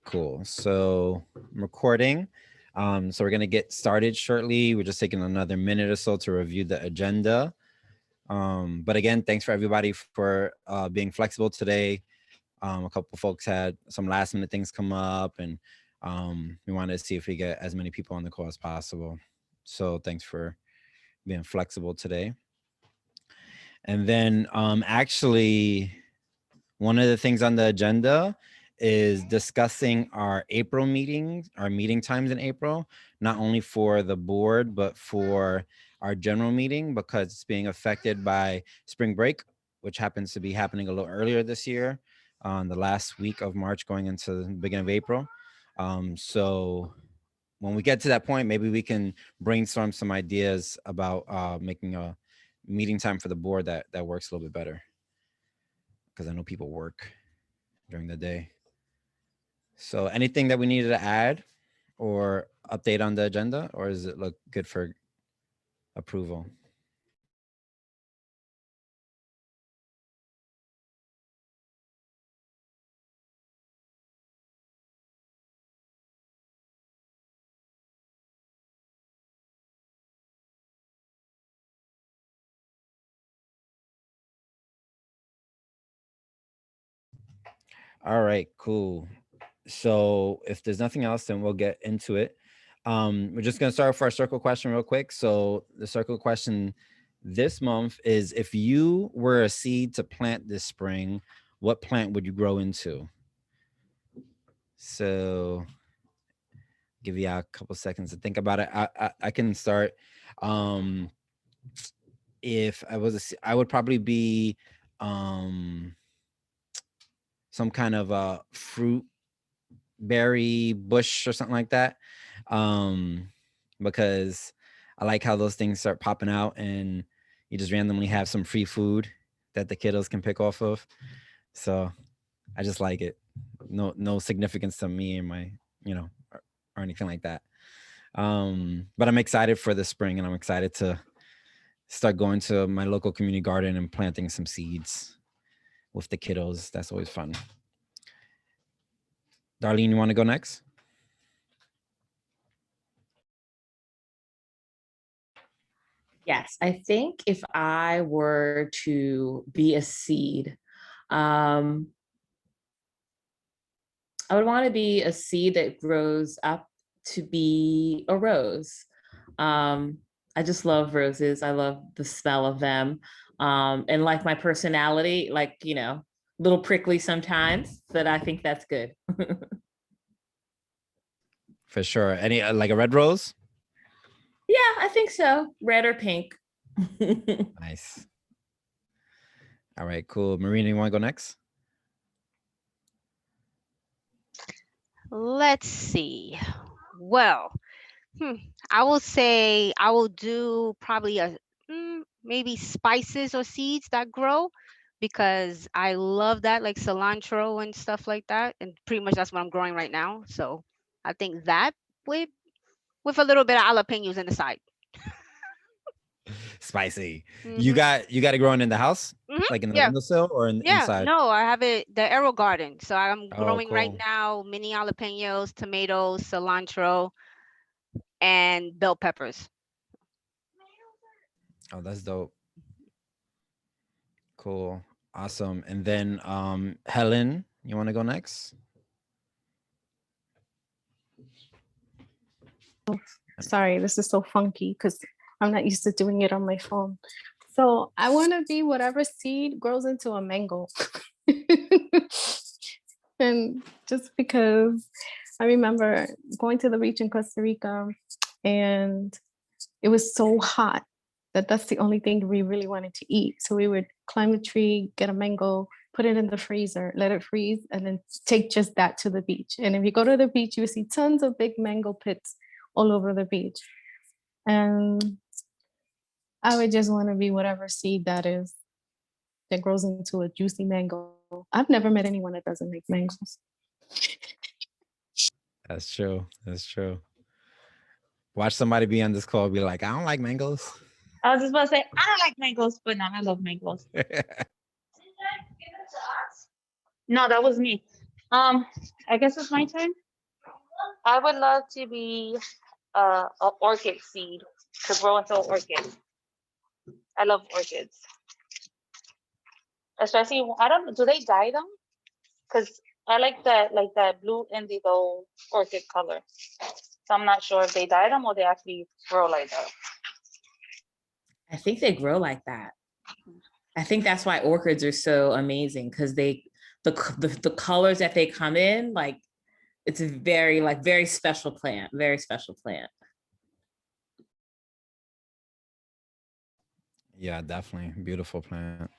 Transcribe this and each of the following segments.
Cool. So I'm recording. So we're going to get started shortly. We're just taking another minute or so to review the agenda. But again, thanks for everybody for being flexible today. A couple folks had some last minute things come up, and we wanted to see if we get as many people on the call as possible. So thanks for being flexible today. And then actually, one of the things on the agenda is discussing our April meetings, our meeting times in April, not only for the board, but for our general meeting, because it's being affected by spring break, which happens to be happening a little earlier this year, on the last week of March going into the beginning of April. So when we get to that point, maybe we can brainstorm some ideas about making a meeting time for the board that works a little bit better, because I know people work during the day. So anything that we needed to add or update on the agenda, or does it look good for approval? All right, cool. So if there's nothing else, then we'll get into it. We're just gonna start with our circle question real quick. So the circle question this month is, if you were a seed to plant this spring, what plant would you grow into? So give you a couple seconds to think about it. I can start. If I was I would probably be some kind of a fruit berry bush or something like that, because I like how those things start popping out and you just randomly have some free food that the kiddos can pick off of. So I just like it. No significance to me and my, or anything like that. But I'm excited for the spring, and I'm excited to start going to my local community garden and planting some seeds with the kiddos. That's always fun. Darlene, you want to go next? Yes, I think if I were to be a seed, I would want to be a seed that grows up to be a rose. I just love roses. I love the smell of them. And like my personality, like, little prickly sometimes, but I think that's good. For sure. Any like a red rose? Yeah, I think so. Red or pink. Nice. All right, cool. Marina, you want to go next? Let's see. Well, I will say I will do probably maybe spices or seeds that grow, because I love that, like cilantro and stuff like that, and pretty much that's what I'm growing right now. So I think that with a little bit of jalapenos in the side. Spicy. You hmm got it growing in the house, like in the Yeah, windowsill or yeah. inside? No, I have it the aero garden. So I'm Oh, growing right cool. now mini jalapenos, tomatoes, cilantro, and bell peppers. Oh, that's dope. Cool. Awesome. And then Helen, you want to go next? Sorry, this is so funky because I'm not used to doing it on my phone. So I want to be whatever seed grows into a mango. And just because I remember going to the beach in Costa Rica, and it was so hot that that's the only thing we really wanted to eat. So we would climb a tree, get a mango, put it in the freezer, let it freeze, and then take just that to the beach. And if you go to the beach, you see tons of big mango pits all over the beach. And I would just want to be whatever seed that is that grows into a juicy mango. I've never met anyone that doesn't like mangoes. That's true. That's true. Watch somebody be on this call be like, I don't like mangoes. I was just about to say, I don't like mangoes, but no, I love mangoes. No, that was me. I guess it's my turn. I would love to be an orchid seed to grow into an orchid. I love orchids, especially I don't know. Do they dye them? Because I like that blue indigo orchid color. So I'm not sure if they dye them or they actually grow like that. I think they grow like that. I think that's why orchids are so amazing, because the colors that they come in, like, it's a very special plant, very special plant. Yeah, definitely. Beautiful plant.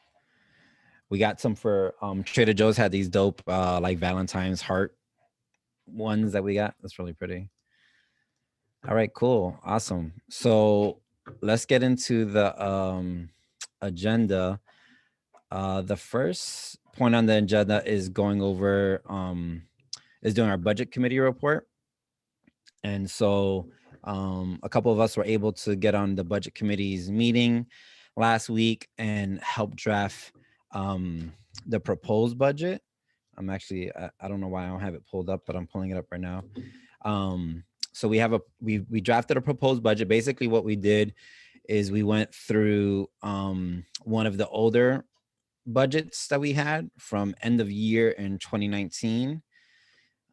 We got some for Trader Joe's had these dope like Valentine's heart ones that we got. That's really pretty. All right, cool. Awesome. So let's get into the agenda. The first point on the agenda is going over is doing our budget committee report. And so a couple of us were able to get on the budget committee's meeting last week and help draft the proposed budget. I'm actually, I don't know why I don't have it pulled up, but I'm pulling it up right now. So we drafted a proposed budget. Basically what we did is we went through one of the older budgets that we had from end of year in 2019.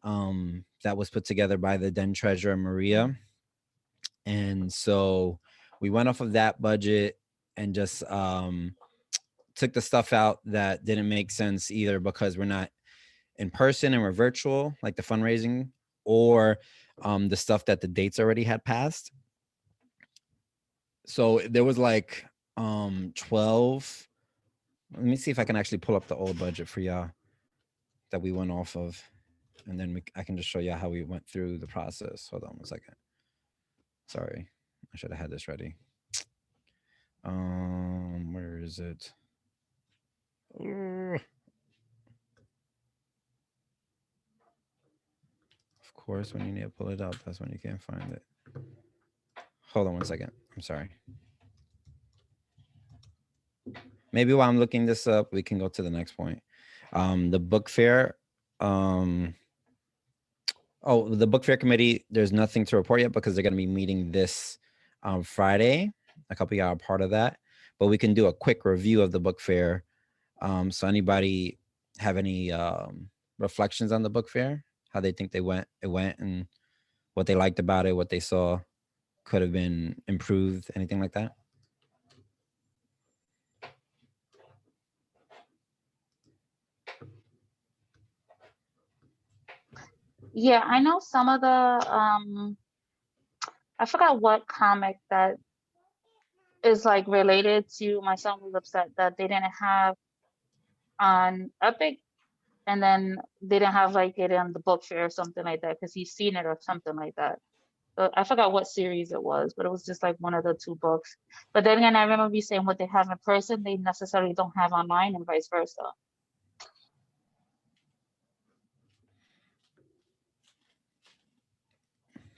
That was put together by the then treasurer, Maria. And so we went off of that budget and just took the stuff out that didn't make sense either because we're not in person and we're virtual, like the fundraising, or the stuff that the dates already had passed. So there was like 12. Let me see if I can actually pull up the old budget for y'all that we went off of. And then I can just show you how we went through the process. Hold on one second. Sorry, I should have had this ready. Where is it? Of course, when you need to pull it up, that's when you can't find it. Hold on one second. I'm sorry. Maybe while I'm looking this up, we can go to the next point. The book fair. The book fair committee, there's nothing to report yet because they're going to be meeting this Friday. A couple of y'all are part of that, but we can do a quick review of the book fair. So anybody have any reflections on the book fair, how they think it went and what they liked about it, what they saw could have been improved, anything like that? Yeah, I know some of the I forgot what comic that is like related to. My son was upset that they didn't have on Epic, and then they didn't have like it on the book fair or something like that because he's seen it or something like that. So I forgot what series it was, but it was just like one of the two books. But then again, I remember you saying what they have in person, they necessarily don't have online, and vice versa.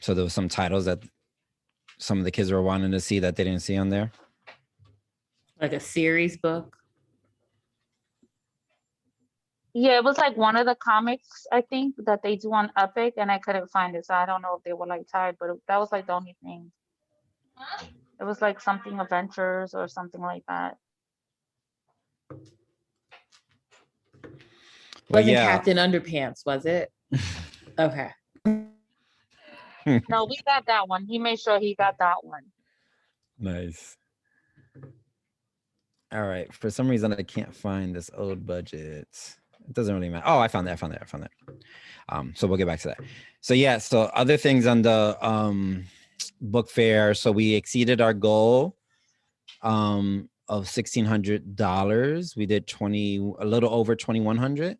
So there was some titles that some of the kids were wanting to see that they didn't see on there. Like a series book. Yeah, it was like one of the comics, I think, that they do on Epic, and I couldn't find it. So I don't know if they were like tied, but that was like the only thing. It was like something adventures or something like that. Well, Wasn't yeah. Captain Underpants, was it? Okay. No, we got that one. He made sure he got that one. Nice. All right. For some reason, I can't find this old budget. It doesn't really matter. Oh, I found that. So we'll get back to that. So yeah. So other things on the book fair. So we exceeded our goal of $1,600. We did a little over 2,100.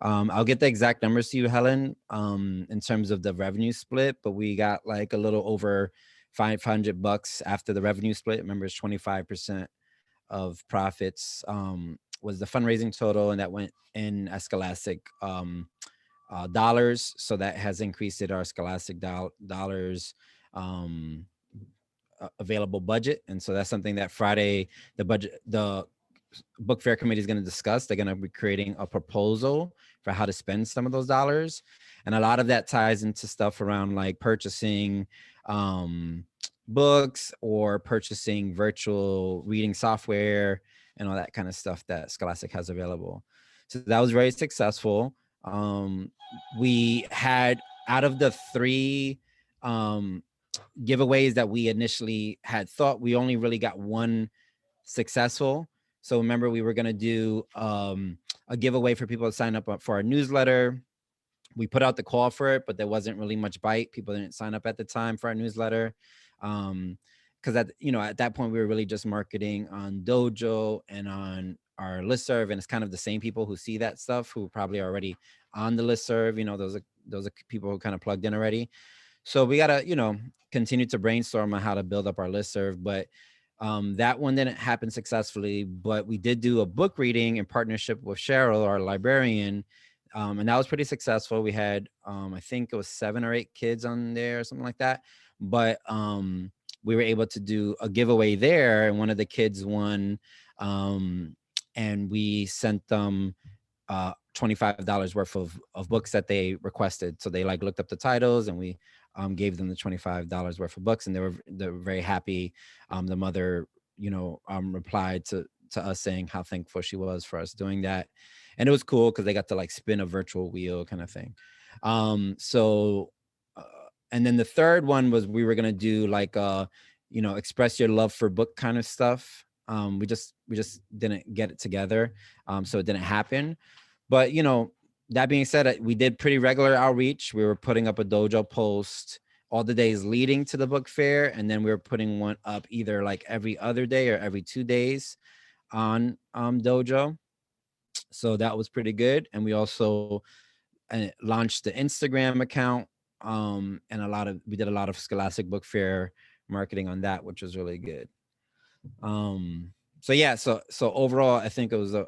I'll get the exact numbers to you, Helen, in terms of the revenue split, but we got like a little over $500 after the revenue split. Remember, it's 25% of profits was the fundraising total, and that went in as Scholastic dollars. So that has increased our Scholastic dollars available budget. And so that's something that Friday, the book fair committee is going to discuss. They're going to be creating a proposal for how to spend some of those dollars. And a lot of that ties into stuff around like purchasing books or purchasing virtual reading software and all that kind of stuff that Scholastic has available. So that was very successful. We had, out of the 3 giveaways that we initially had thought, we only really got 1 successful. So remember, we were going to do a giveaway for people to sign up for our newsletter. We put out the call for it, but there wasn't really much bite. People didn't sign up at the time for our newsletter. Because at that point, we were really just marketing on Dojo and on our listserv, and it's kind of the same people who see that stuff who probably are already on the listserv. Those are people who kind of plugged in already. So we gotta, continue to brainstorm on how to build up our listserv. But that one didn't happen successfully. But we did do a book reading in partnership with Cheryl, our librarian, and that was pretty successful. We had, I think it was 7 or 8 kids on there or something like that. But we were able to do a giveaway there, and one of the kids won, and we sent them $25 worth of books that they requested. So they like looked up the titles, and we gave them the $25 worth of books, and they were very happy. The mother, replied to us saying how thankful she was for us doing that. And it was cool because they got to like spin a virtual wheel kind of thing. And then the third one was, we were going to do like, express your love for book kind of stuff. We just didn't get it together. So it didn't happen. But, that being said, we did pretty regular outreach. We were putting up a Dojo post all the days leading to the book fair. And then we were putting one up either like every other day or every 2 days on Dojo. So that was pretty good. And we also launched the Instagram account, and we did a lot of Scholastic Book Fair marketing on that, which was really good. So overall, I think it was a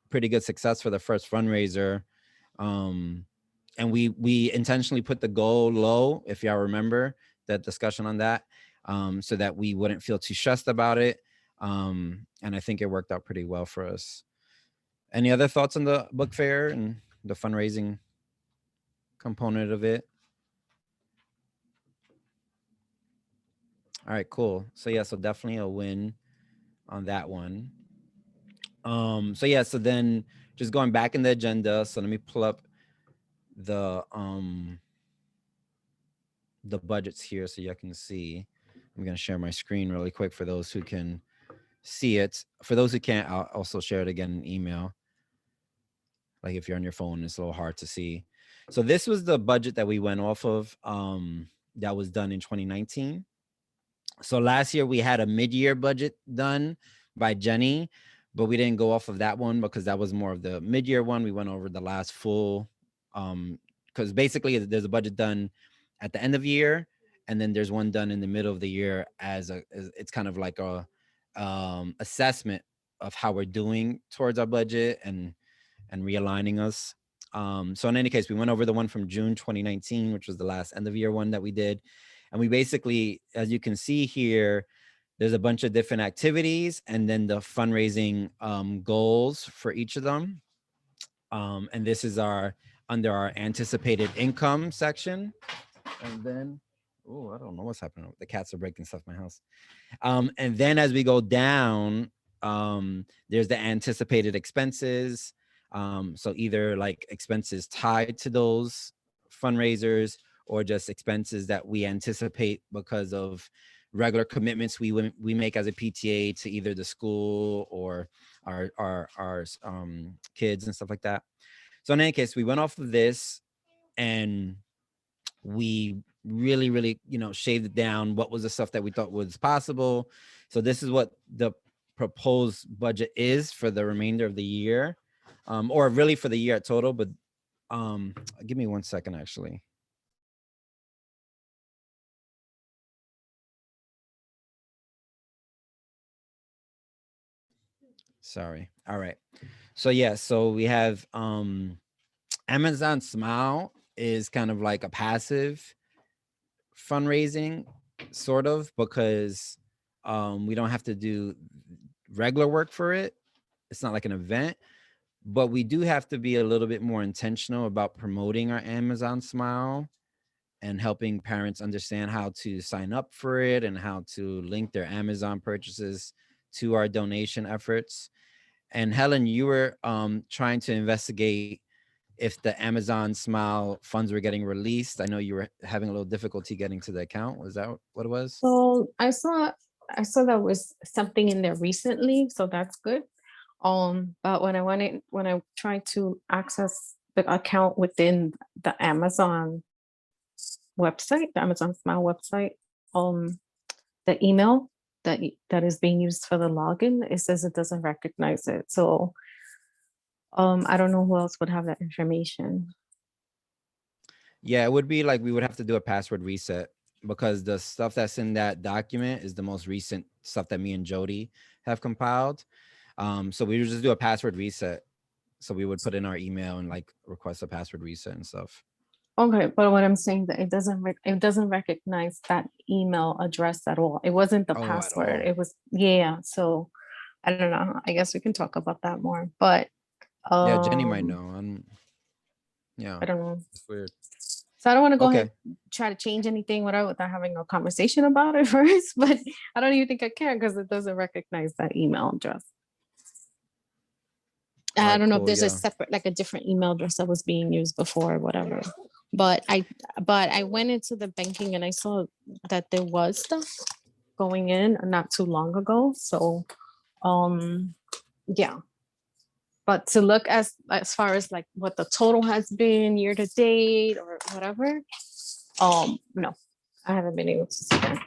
pretty good success for the first fundraiser. And we intentionally put the goal low, if y'all remember that discussion on that, so that we wouldn't feel too stressed about it. And I think it worked out pretty well for us. Any other thoughts on the book fair and the fundraising component of it? All right, cool. So definitely a win on that one. So then just going back in the agenda. So let me pull up the budgets here so you can see. I'm going to share my screen really quick for those who can see it. For those who can't, I'll also share it again in email. Like if you're on your phone, it's a little hard to see. So this was the budget that we went off of, that was done in 2019. So last year we had a mid-year budget done by Jenny, but we didn't go off of that one because that was more of the mid-year one. We went over the last full, because basically there's a budget done at the end of the year, and then there's one done in the middle of the year as it's kind of like a assessment of how we're doing towards our budget and realigning us. So in any case, we went over the one from June 2019, which was the last end of year one that we did. And we basically, as you can see here, there's a bunch of different activities and then the fundraising goals for each of them. And this is under our anticipated income section. And then, I don't know what's happening. The cats are breaking stuff in my house. And then as we go down, there's the anticipated expenses. So either like expenses tied to those fundraisers or just expenses that we anticipate because of regular commitments we make as a PTA to either the school or our kids and stuff like that. So in any case, we went off of this and we really, shaved it down. What was the stuff that we thought was possible? So this is what the proposed budget is for the remainder of the year, or really for the year at total. But give me 1 second, actually. Sorry. All right. So we have Amazon Smile is kind of like a passive fundraising, sort of, because we don't have to do regular work for it. It's not like an event, but we do have to be a little bit more intentional about promoting our Amazon Smile and helping parents understand how to sign up for it and how to link their Amazon purchases to our donation efforts. And Helen, you were trying to investigate if the Amazon Smile funds were getting released. I know you were having a little difficulty getting to the account. Was that what it was? So I saw there was something in there recently, so that's good. But when I tried to access the account within the Amazon website, the Amazon Smile website, the email that is being used for the login, it says it doesn't recognize it. So I don't know who else would have that information. Yeah, it would be like we would have to do a password reset because the stuff that's in that document is the most recent stuff that me and Jody have compiled. So we would just do a password reset. So we would put in our email and like request a password reset and stuff. Okay, but what I'm saying that it doesn't recognize that email address at all. It wasn't the Oh, at password. all. It was, yeah. So I don't know. I guess we can talk about that more. But Yeah, Jenny might know. Yeah, I don't know. it's weird. So I don't want to go Okay. ahead and try to change anything without having a conversation about it first. But I don't even think I can because it doesn't recognize that email address. All I right, don't know if cool, there's yeah. a separate, like a different email address that was being used before or whatever. But I went into the banking and I saw that there was stuff going in not too long ago. So yeah. But to look as far as like what the total has been year to date or whatever, no, I haven't been able to see that.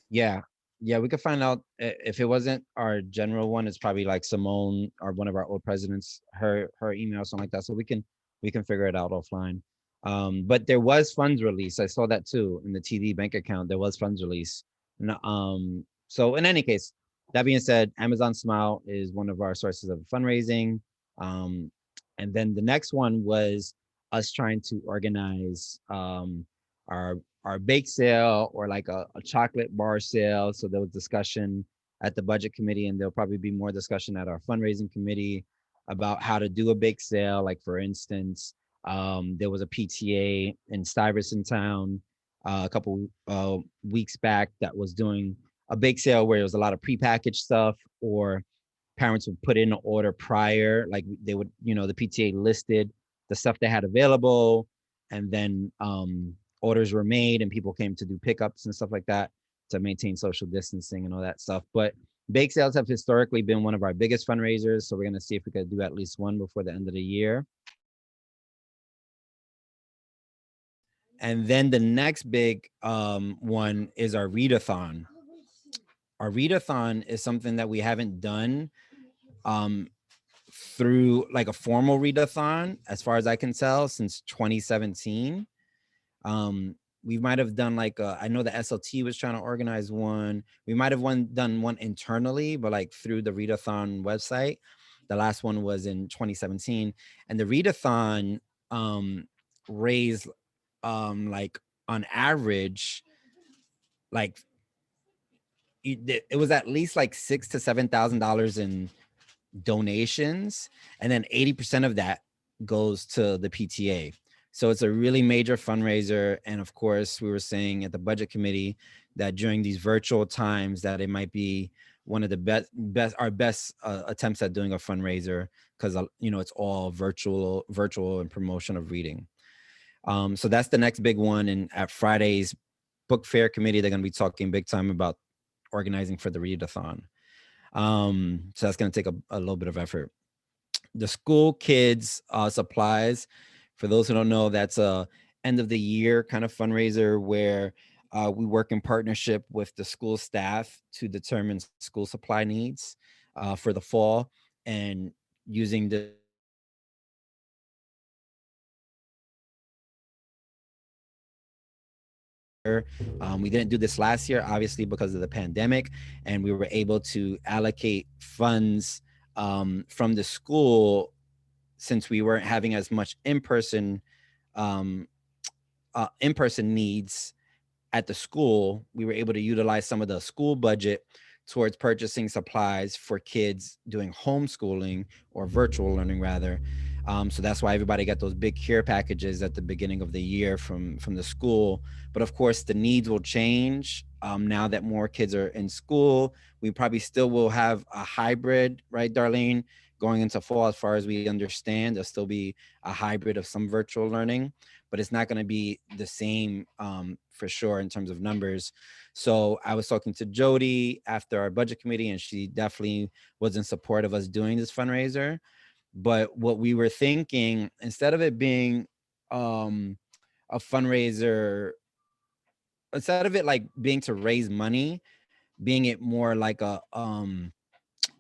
Yeah, we could find out if it wasn't our general one. It's probably like Simone or one of our old presidents, her email or something like that. So we can figure it out offline. But there was funds released. I saw that too in the TD bank account. There was funds released. So in any case, that being said, Amazon Smile is one of our sources of fundraising. And then the next one was us trying to organize our bake sale or like a chocolate bar sale. So there was discussion at the budget committee, and there'll probably be more discussion at our fundraising committee about how to do a bake sale. Like for instance, there was a PTA in Stuyvesant Town a couple weeks back that was doing a bake sale where there was a lot of prepackaged stuff, or parents would put in an order prior, like they would, the PTA listed the stuff they had available, and then orders were made and people came to do pickups and stuff like that to maintain social distancing and all that stuff. But bake sales have historically been one of our biggest fundraisers, so we're going to see if we could do at least one before the end of the year. And then the next big one is our Read-A-Thon. Our Read-A-Thon is something that we haven't done through like a formal Read-A-Thon, as far as I can tell, since 2017. We might have done like I know the SLT was trying to organize one. We might have done one internally, but like through the Read-A-Thon website. The last one was in 2017, and the Read-A-Thon raised like on average, like it was at least like $6,000 to $7,000 in donations, and then 80% of that goes to the PTA. So it's a really major fundraiser. And of course, we were saying at the budget committee that during these virtual times that it might be one of the best attempts at doing a fundraiser, because it's all virtual and promotion of reading. So that's the next big one. And at Friday's book fair committee, they're going to be talking big time about organizing for the Read-A-Thon. So that's going to take a little bit of effort. The school kids supplies, for those who don't know, that's a end of the year kind of fundraiser where we work in partnership with the school staff to determine school supply needs for the fall, and using the we didn't do this last year, obviously, because of the pandemic, and we were able to allocate funds from the school, since we weren't having as much in-person needs at the school. We were able to utilize some of the school budget towards purchasing supplies for kids doing homeschooling or virtual learning rather. So that's why everybody got those big care packages at the beginning of the year from the school. But of course, the needs will change now that more kids are in school. We probably still will have a hybrid, right, Darlene? Going into fall, as far as we understand, there'll still be a hybrid of some virtual learning, but it's not going to be the same for sure in terms of numbers. So I was talking to Jody after our budget committee, and she definitely was in support of us doing this fundraiser. But what we were thinking, instead of it being a fundraiser, instead of it like being to raise money, being it more like a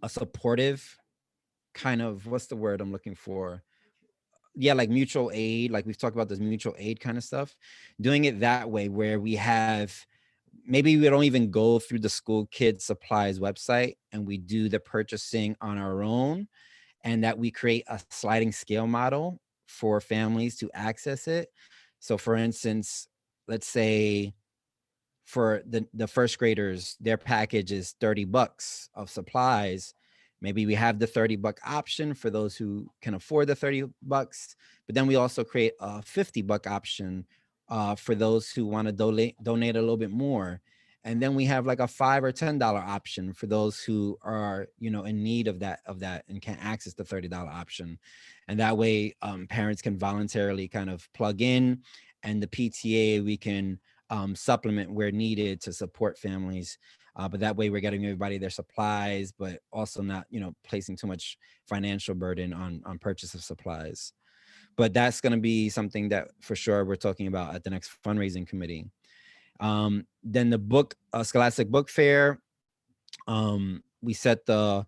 supportive kind of, what's the word I'm looking for? Yeah, like mutual aid, like we've talked about this mutual aid kind of stuff, doing it that way where we have, maybe we don't even go through the school kids supplies website and we do the purchasing on our own, and that we create a sliding scale model for families to access it. So for instance, let's say for the first graders, their package is $30 of supplies. Maybe we have the $30 option for those who can afford the $30, but then we also create a $50 option for those who want to donate a little bit more. And then we have like a $5 or $10 option for those who are, you know, in need of that and can't access the $30 option. And that way parents can voluntarily kind of plug in, and the PTA, we can supplement where needed to support families. But that way we're getting everybody their supplies, but also not, you know, placing too much financial burden on purchase of supplies. But that's going to be something that for sure we're talking about at the next fundraising committee. Then the book, Scholastic Book Fair, we set the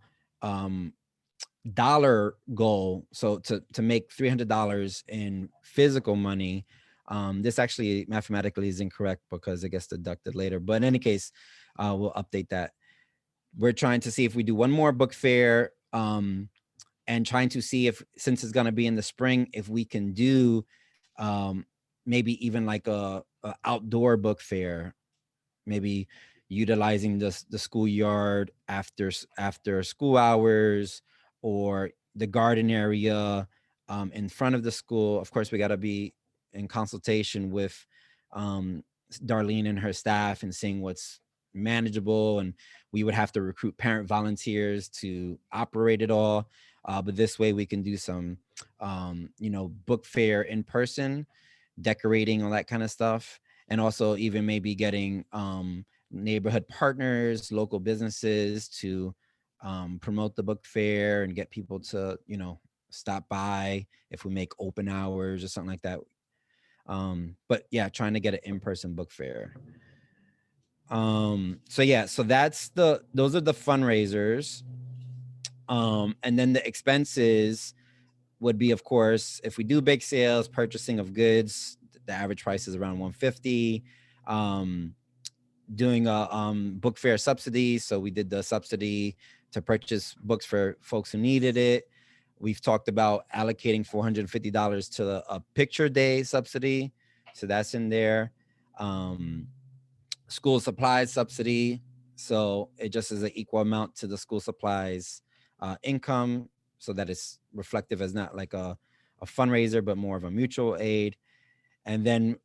dollar goal. So to make $300 in physical money. This actually mathematically is incorrect because it gets deducted later. But in any case, we'll update that. We're trying to see if we do one more book fair, and trying to see if, since it's going to be in the spring, if we can do maybe even like a outdoor book fair, maybe utilizing the schoolyard after school hours, or the garden area in front of the school. Of course, we got to be in consultation with Darlene and her staff and seeing what's manageable, and we would have to recruit parent volunteers to operate it all. But this way we can do some you know, book fair in person, decorating, all that kind of stuff, and also even maybe getting neighborhood partners, local businesses to promote the book fair and get people to, you know, stop by if we make open hours or something like that. But yeah, trying to get an in-person book fair. So yeah, so those are the fundraisers. And then the expenses would be, of course, if we do bake sales, purchasing of goods, the average price is around $150. Doing a book fair subsidy. So we did the subsidy to purchase books for folks who needed it. We've talked about allocating $450 to a picture day subsidy. So that's in there. School supplies subsidy. So it just is an equal amount to the school supplies income, so that it's reflective as not like a fundraiser, but more of a mutual aid. And then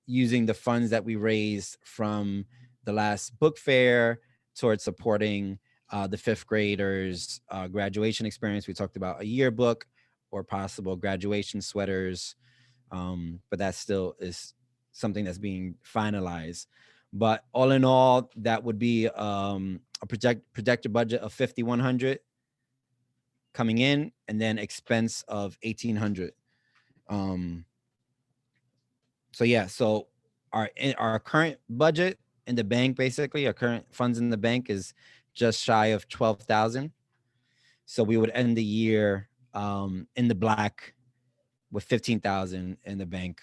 using the funds that we raised from the last book fair towards supporting the fifth graders graduation experience. We talked about a yearbook or possible graduation sweaters, but that still is something that's being finalized. But all in all, that would be a projected budget of $5,100 coming in, and then expense of $1,800. So yeah, so our current budget in the bank, basically our current funds in the bank is just shy of 12,000. So we would end the year in the black with 15,000 in the bank,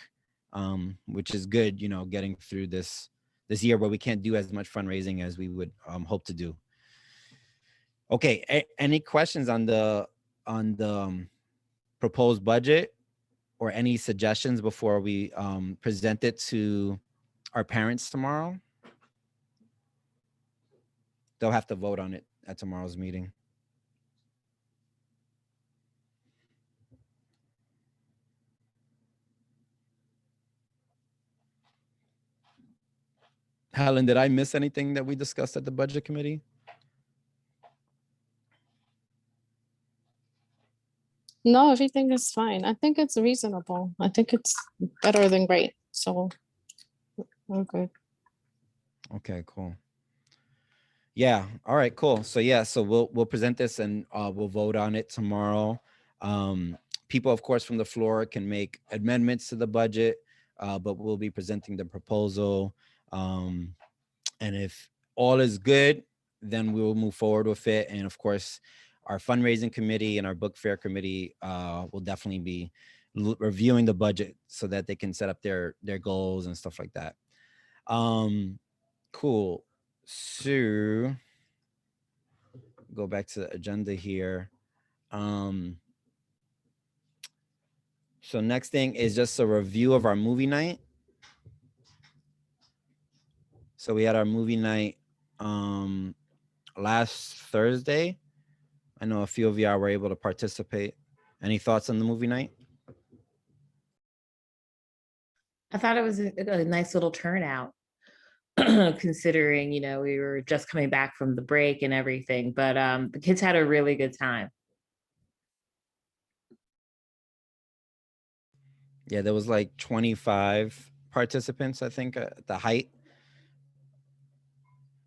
which is good, you know, getting through this year where we can't do as much fundraising as we would hope to do. Okay, any questions on the proposed budget, or any suggestions before we present it to our parents tomorrow? they'll have to vote on it at tomorrow's meeting. Helen, did I miss anything that we discussed at the budget committee? No, everything is fine. I think it's reasonable. I think it's better than great. So we're good. Okay, cool. Yeah. All right, cool. So yeah, so we'll present this and we'll vote on it tomorrow. People, of course, from the floor can make amendments to the budget, but we'll be presenting the proposal. And if all is good, then we will move forward with it. And of course, our fundraising committee and our book fair committee will definitely be reviewing the budget so that they can set up their goals and stuff like that. Cool. So go back to the agenda here. So next thing is just a review of our movie night. So we had our movie night last Thursday. I know a few of y'all were able to participate. Any thoughts on the movie night? I thought it was a nice little turnout, considering, you know, we were just coming back from the break and everything, but the kids had a really good time. Yeah, there was like 25 participants, I think, at the height.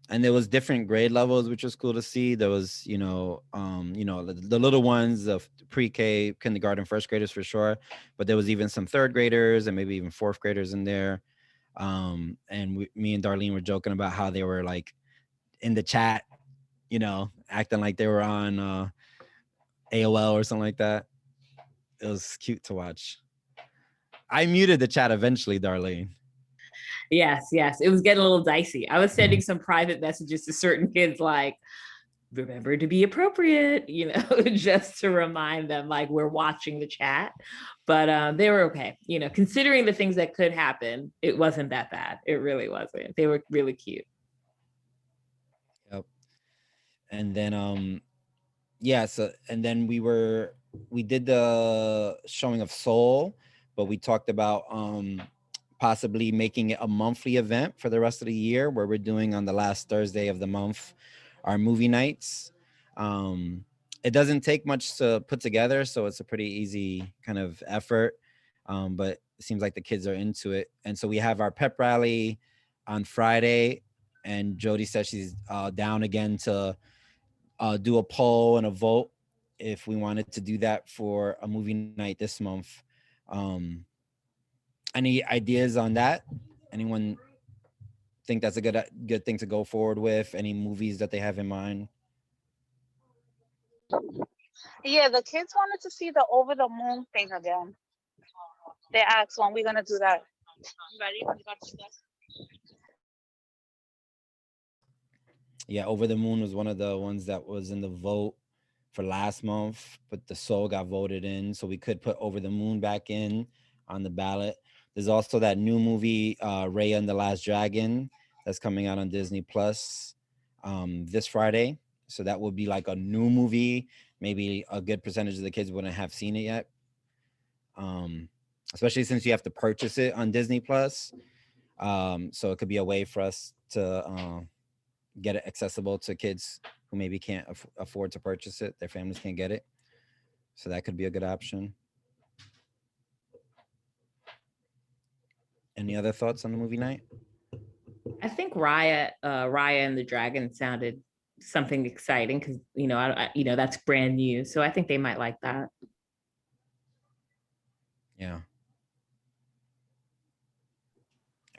And there was different grade levels, which was cool to see. There was, the little ones, the pre-K, kindergarten, first graders for sure. But there was even some third graders and maybe even fourth graders in there. And me and Darlene were joking about how they were like in the chat, acting like they were on AOL or something like that. It was cute to watch. I muted the chat eventually, Darlene. Yes, it was getting a little dicey. I was sending some private messages to certain kids like, remember to be appropriate, just to remind them like we're watching the chat. But they were okay. Considering the things that could happen, it wasn't that bad. It really wasn't. They were really cute. Yep. And then and then we did the showing of Soul, but we talked about possibly making it a monthly event for the rest of the year, where we're doing on the last Thursday of the month our movie nights. It doesn't take much to put together, so it's a pretty easy kind of effort, but it seems like the kids are into it. And so we have our pep rally on Friday, and Jody said she's down again to do a poll and a vote if we wanted to do that for a movie night this month. Any ideas on that? Anyone think that's a good thing to go forward with? Any movies that they have in mind? Yeah, the kids wanted to see the Over the Moon thing again. They asked when we're gonna do that. Ready? Yeah, Over the Moon was one of the ones that was in the vote for last month, but the Soul got voted in, so we could put Over the Moon back in on the ballot. There's also that new movie, Raya and the Last Dragon, that's coming out on Disney Plus this Friday. So that would be like a new movie. Maybe a good percentage of the kids wouldn't have seen it yet. Especially since you have to purchase it on Disney Plus. So it could be a way for us to get it accessible to kids who maybe can't afford to purchase it. Their families can't get it. So that could be a good option. Any other thoughts on the movie night? I think Raya and the Dragon sounded something exciting because that's brand new. So I think they might like that. Yeah.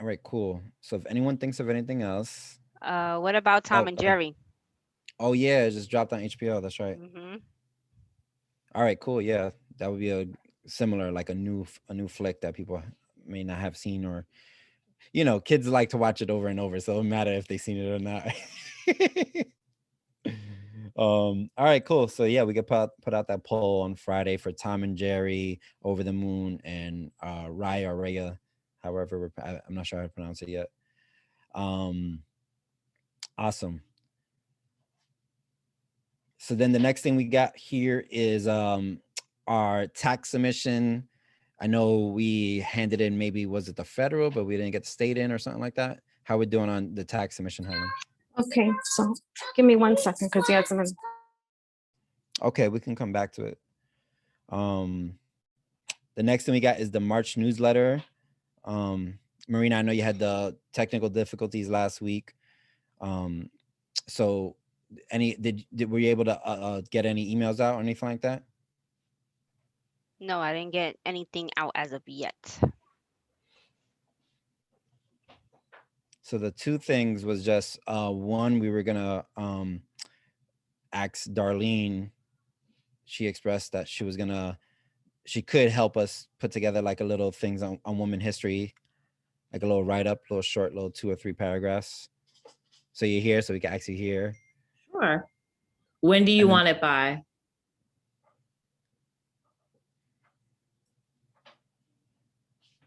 All right, cool. So if anyone thinks of anything else. What about Tom and Jerry? Oh yeah, it just dropped on HBO. That's right. Mm-hmm. All right, cool. Yeah, that would be a similar, like a new flick that people may not have seen, or kids like to watch it over and over, so it doesn't matter if they've seen it or not. All right, cool. So yeah, we could put out that poll on Friday for Tom and Jerry, Over the Moon, and Raya or Raya, however I'm not sure how to pronounce it yet. Awesome. So then the next thing we got here is our tax submission. I know we handed in, maybe was it the federal, but we didn't get the state in or something like that. How we doing on the tax submission, Helen? Okay, so give me 1 second because you had some. Okay, we can come back to it. The next thing we got is the March newsletter. Marina, I know you had the technical difficulties last week. So were you able to get any emails out or anything like that? No, I didn't get anything out as of yet. So the two things was just one, we were gonna ask Darlene. She expressed that she could help us put together like a little things on women history, like a little write-up, little short, little 2 or 3 paragraphs. So you're here, so we can actually hear. Sure. When do you want it by?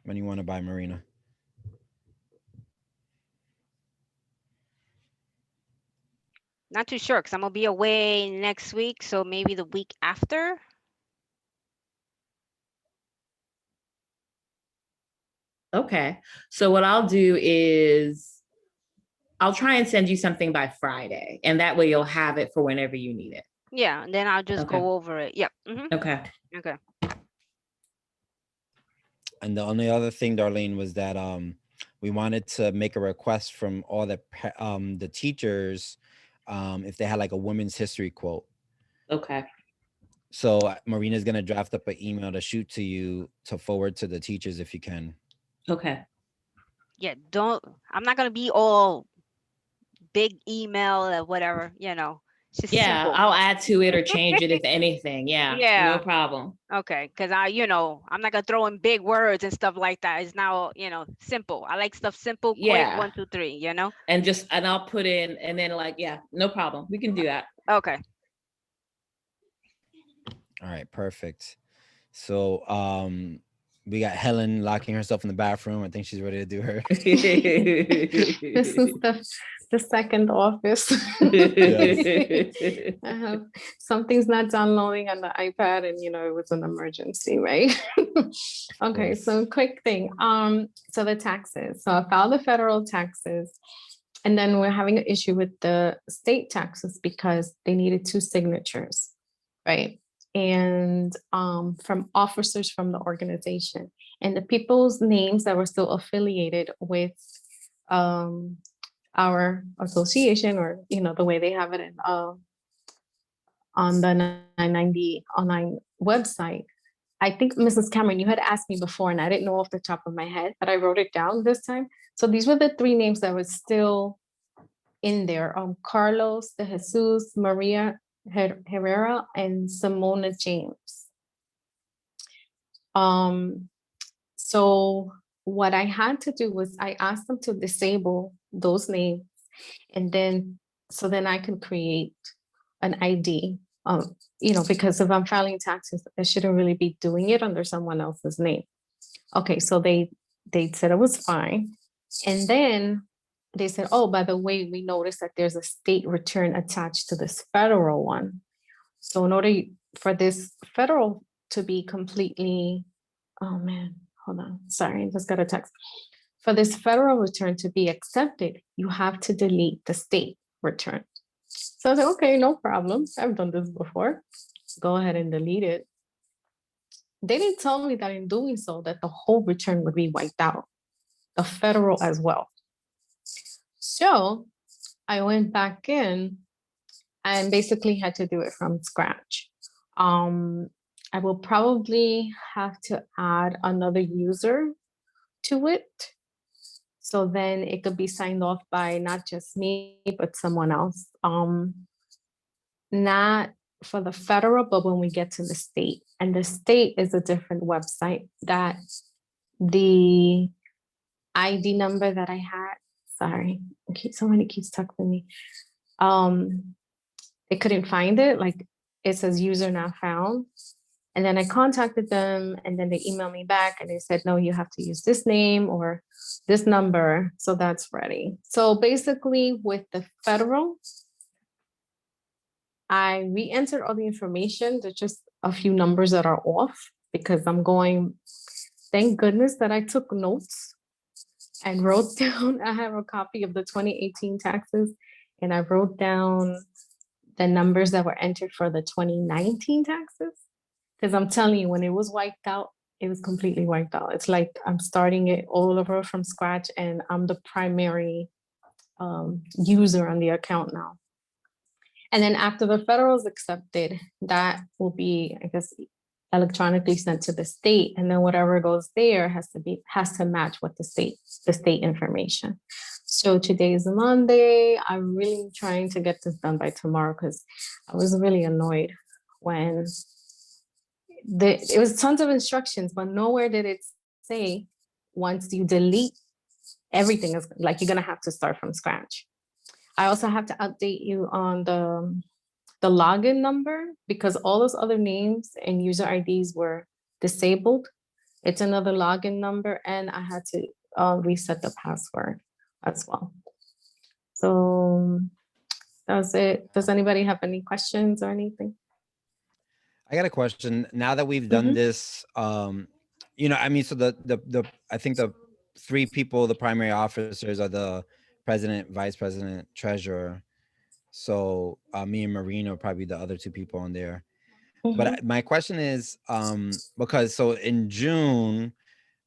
When you want to buy, Marina? Not too sure because I'm gonna be away next week, so maybe the week after. Okay. So what I'll do is I'll try and send you something by Friday, and that way you'll have it for whenever you need it. Yeah, and then I'll just Okay. go over it. Yep. Okay. Okay. And the only other thing, Darlene, was that we wanted to make a request from all the teachers if they had like a women's history quote. Okay. So Marina's gonna draft up an email to shoot to you to forward to the teachers if you can. Okay. Yeah, I'm not gonna be all big email or whatever, Just yeah, simple. I'll add to it or change it if anything. Yeah. Yeah. No problem. Okay, because I'm not gonna throw in big words and stuff like that. It's now, simple. I like stuff simple, quick, Yeah. 1, 2, 3, And I'll put in, and then no problem. We can do that. Okay. All right, perfect. So we got Helen locking herself in the bathroom. I think she's ready to do her. This is the second office. I have something's not downloading on the iPad, and it was an emergency, right? Okay, so quick thing. So the taxes. So I filed the federal taxes, and then we're having an issue with the state taxes because they needed 2 signatures, right? And from officers from the organization, and the people's names that were still affiliated with our association, or the way they have it in on the 990 online website. I think, Mrs. Cameron, you had asked me before, and I didn't know off the top of my head, but I wrote it down this time. So these were the 3 names that were still in there: Carlos de Jesus, Maria Herrera, and Simona James. So what I had to do was I asked them to disable those names, and then I could create an ID. Because if I'm filing taxes, I shouldn't really be doing it under someone else's name. Okay, so they said it was fine, and then they said, oh, by the way, we noticed that there's a state return attached to this federal one. So in order for this federal to be completely, oh man, hold on, sorry, I just got a text. For this federal return to be accepted, you have to delete the state return. So I said, okay, no problem. I've done this before. Go ahead and delete it. They didn't tell me that in doing so, that the whole return would be wiped out, the federal as well. So I went back in and basically had to do it from scratch. I will probably have to add another user to it. So then it could be signed off by not just me, but someone else. Not for the federal, but when we get to the state. And the state is a different website that the ID number that I had, sorry, somebody keeps texting me. They couldn't find it, like it says user not found. And then I contacted them, and then they emailed me back and they said, no, you have to use this name or this number. So that's ready. So basically with the federal, I re-entered all the information. There's just a few numbers that are off because I'm going, thank goodness that I took notes and wrote down, I have a copy of the 2018 taxes, and I wrote down the numbers that were entered for the 2019 taxes. Because I'm telling you, when it was wiped out, it was completely wiped out. It's like I'm starting it all over from scratch, and I'm the primary user on the account now. And then after the federal is accepted, that will be, I guess, electronically sent to the state. And then whatever goes there has to match what the state information. So today is Monday. I'm really trying to get this done by tomorrow because I was really annoyed when it was tons of instructions, but nowhere did it say once you delete everything is like you're gonna have to start from scratch. I also have to update you on the login number because all those other names and user IDs were disabled. It's another login number, and I had to reset the password as well. So that's it. Does anybody have any questions or anything? I got a question. Now that we've done this, you know, I mean, so the I think the three people, the primary officers are the president, vice president, treasurer. So me and Marina are probably the other two people on there. But my question is, because so in June,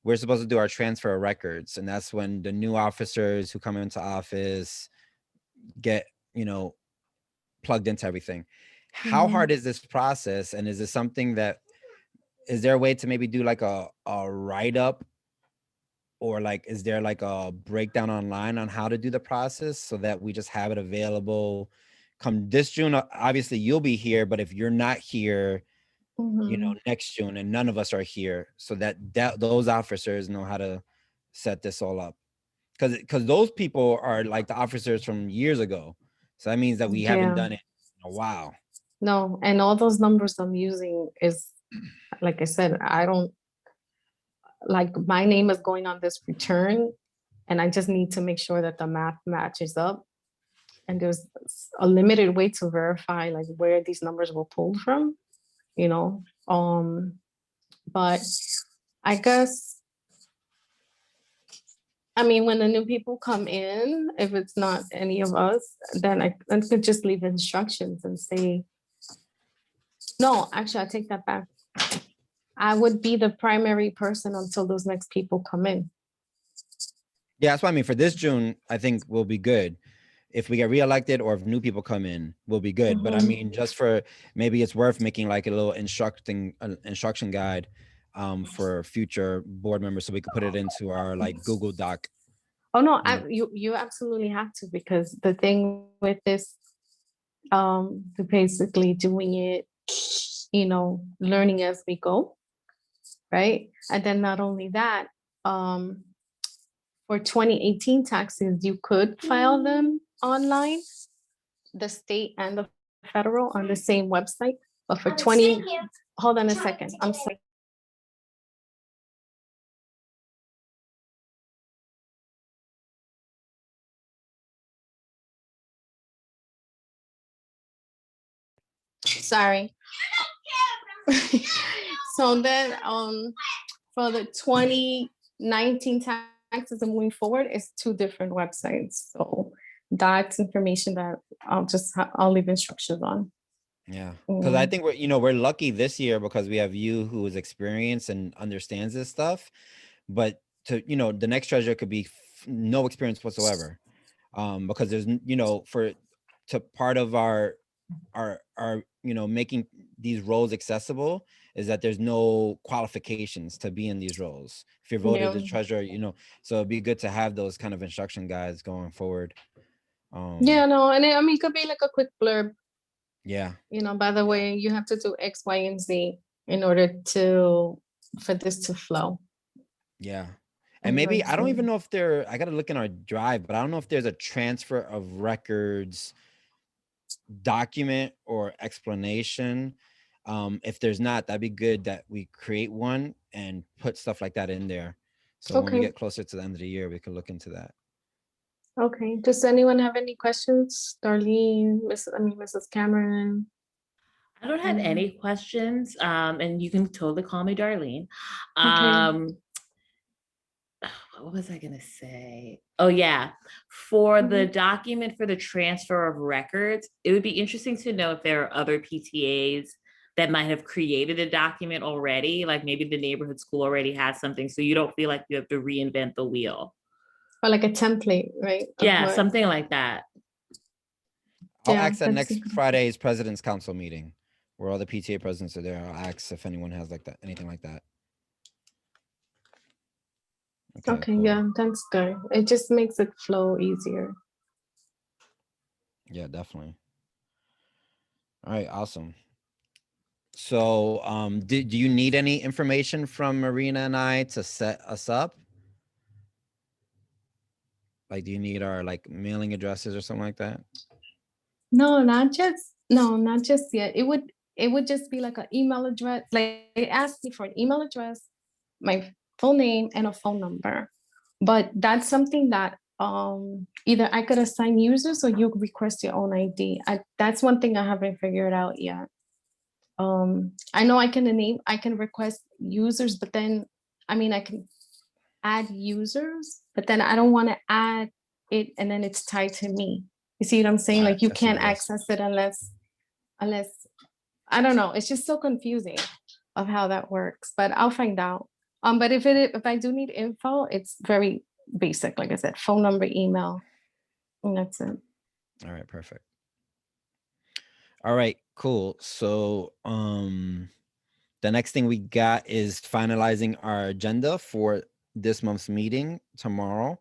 we're supposed to do our transfer of records, and that's when the new officers who come into office get, you know, plugged into everything. How hard is this process? And is it something that, is there a way to maybe do like a write-up, or like, is there like a breakdown online on how to do the process so that we just have it available come this June? Obviously you'll be here, but if you're not here, you know, next June, and none of us are here, so that those officers know how to set this all up. Because those people are like the officers from years ago. So that means that we haven't done it in a while. No, and all those numbers I'm using is, like I said, I don't, like my name is going on this return, and I just need to make sure that the math matches up. And there's a limited way to verify like where these numbers were pulled from, you know. But I guess, I mean, when the new people come in, if it's not any of us, then I could just leave instructions and say, no, actually, I take that back. I would be the primary person until those next people come in. Yeah, that's what I mean. For this June, I think we'll be good. If we get reelected or if new people come in, we'll be good. But I mean, just for, maybe it's worth making like a little instruction guide for future board members, so we could put it into our like Google Doc. Oh no, you absolutely have to, because the thing with this, basically doing it, you know, learning as we go, right? And then not only that, for 2018 taxes, you could file them online, the state and the federal on the same website. But for 20, hold on a second, I'm sorry. Sorry. So then for the 2019 taxes and moving forward, it's two different websites. So that's information that I'll leave instructions on. Yeah, because I think we're lucky this year because we have you who is experienced and understands this stuff. But to, the next treasurer could be no experience whatsoever. Because there's, part of our making these roles accessible is that there's no qualifications to be in these roles. If you're voted as treasurer, so it'd be good to have those kind of instruction guides going forward. Yeah, no, and I mean, it could be like a quick blurb. Yeah. By the way, you have to do X, Y, and Z in order for this to flow. Yeah. And maybe, I don't even know if I got to look in our drive, but I don't know if there's a transfer of records document or explanation. If there's not, that'd be good that we create one and put stuff like that in there. So when we get closer to the end of the year, we can look into that. Okay. Does anyone have any questions? Darlene, Mrs. Cameron, don't have any questions, and you can totally call me Darlene. Okay. What was I gonna say? Oh yeah, for the document for the transfer of records, it would be interesting to know if there are other PTAs that might have created a document already, like maybe the neighborhood school already has something, so you don't feel like you have to reinvent the wheel. Or like a template, right? of Yeah, what- something like that. I'll Yeah, ask at that's next good. Friday's President's Council meeting, where all the PTA presidents are there. I'll ask if anyone has like that, anything like that. Okay, cool. yeah, that's good. It just makes it flow easier. Yeah, definitely. All right, awesome. So, do you need any information from Marina and I to set us up? Like, do you need our like mailing addresses or something like that? No, not just yet. It would just be like an email address. Like it asked me for an email address, my full name, and a phone number. But that's something that either I could assign users or you request your own ID. That's one thing I haven't figured out yet. I know I can request users, but then I mean I can add users, but then I don't want to add it and then it's tied to me. You see what I'm saying? Like you I see can't what you're access it unless I don't know. It's just so confusing of how that works, but I'll find out. But if I do need info, it's very basic. Like I said, phone number, email, and that's it. All right, perfect. All right, cool. So, the next thing we got is finalizing our agenda for this month's meeting tomorrow.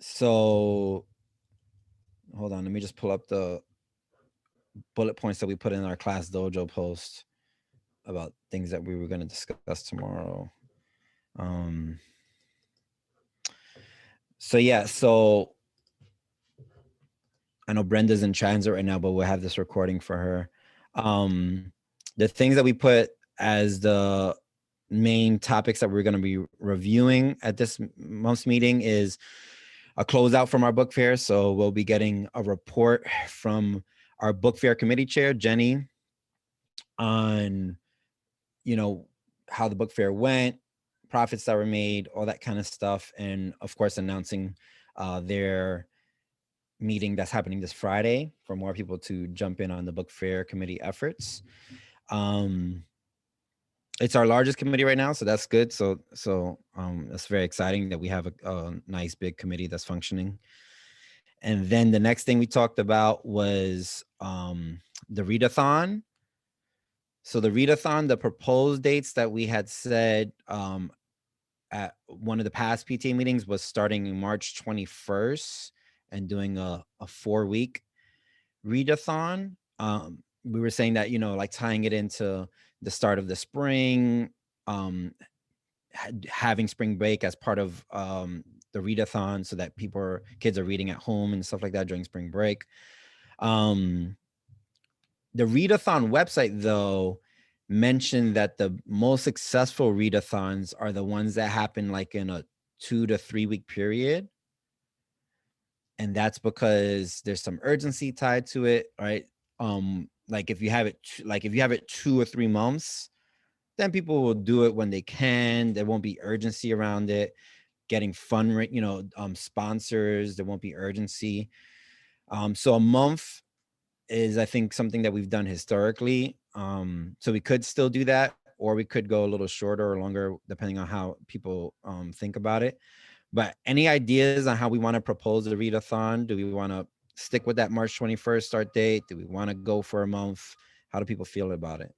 So hold on, let me just pull up the bullet points that we put in our class dojo post about things that we were going to discuss tomorrow. So yeah, so I know Brenda's in transit right now, but we'll have this recording for her. The things that we put as the main topics that we're going to be reviewing at this month's meeting is a closeout from our book fair. So we'll be getting a report from our book fair committee chair, Jenny, on, you know, how the book fair went, profits that were made, all that kind of stuff. And of course, announcing their meeting that's happening this Friday for more people to jump in on the book fair committee efforts. It's our largest committee right now, so that's good. So it's very exciting that we have a nice big committee that's functioning. And then the next thing we talked about was the Read-A-Thon. So the Read-A-Thon, the proposed dates that we had said at one of the past PTA meetings was starting March 21st and doing a 4-week Read-A-Thon. We were saying that, you know, like tying it into the start of the spring, having spring break as part of the Read-A-Thon so that kids are reading at home and stuff like that during spring break. The Read-A-Thon website, though, mentioned that the most successful Read-A-Thons are the ones that happen like in a 2 to 3 week period. And that's because there's some urgency tied to it, right? Like if you have it 2 or 3 months, then people will do it when they can. There won't be urgency around it. Getting sponsors, there won't be urgency. So a month is, I think, something that we've done historically. So we could still do that, or we could go a little shorter or longer, depending on how people think about it. But any ideas on how we want to propose the Read-A-Thon? Do we want to stick with that March 21st start date? Do we want to go for a month? How do people feel about it?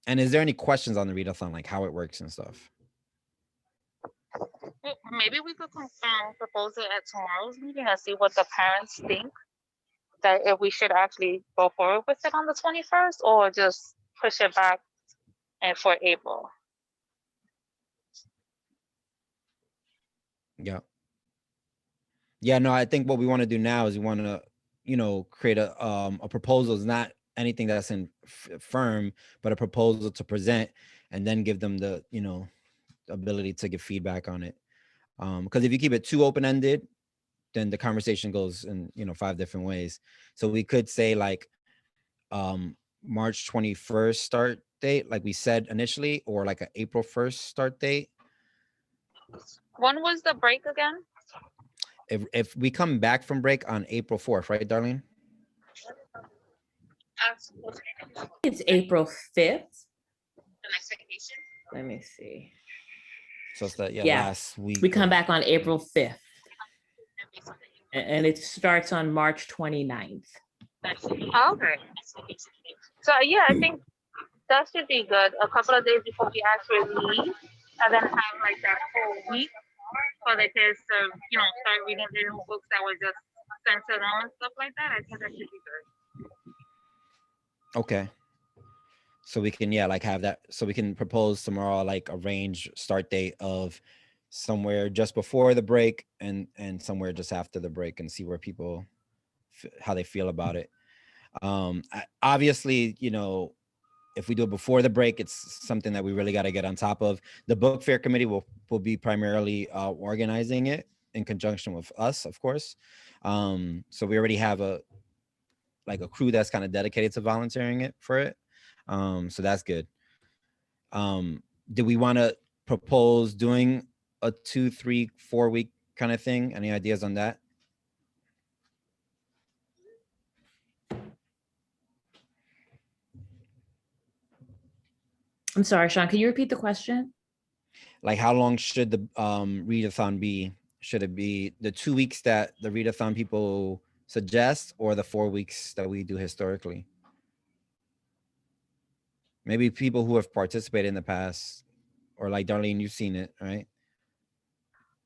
And is there any questions on the Read-A-Thon, like how it works and stuff? Well, maybe we could propose it at tomorrow's meeting and see what the parents think. That if we should actually go forward with it on the 21st or just push it back and for April. Yeah. Yeah, no, I think what we want to do now is we want to, you know, create a proposal. It's not anything that's in firm, but a proposal to present and then give them the, you know, ability to give feedback on it. Because if you keep it too open-ended, then the conversation goes in, 5 different ways. So we could say like March 21st start date, like we said initially, or like an April 1st start date. When was the break again? If we come back from break on April 4th, right, Darlene? It's April 5th. Let me see. So it's the Yeah. last week. We come back on April 5th. And it starts on March 29th. Okay. So yeah, I think that should be good. A couple of days before we actually leave, and then have like that whole week for the kids to, start reading their new books that were just sent to them and stuff like that. I think that should be good. Okay. So we can, like have that. So we can propose tomorrow, like a range start date of somewhere just before the break and somewhere just after the break, and see where people, how they feel about it. Obviously, if we do it before the break, it's something that we really got to get on top of. The book fair committee will be primarily organizing it in conjunction with us, of course. So we already have a crew that's kind of dedicated to volunteering it for it. So that's good. Do we want to propose doing a 2, 3, 4 week kind of thing? Any ideas on that? I'm sorry, Sean, can you repeat the question? Like, how long should the read-a-thon be? Should it be the 2 weeks that the read-a-thon people suggest, or the 4 weeks that we do historically? Maybe people who have participated in the past, or like Darlene, you've seen it, right?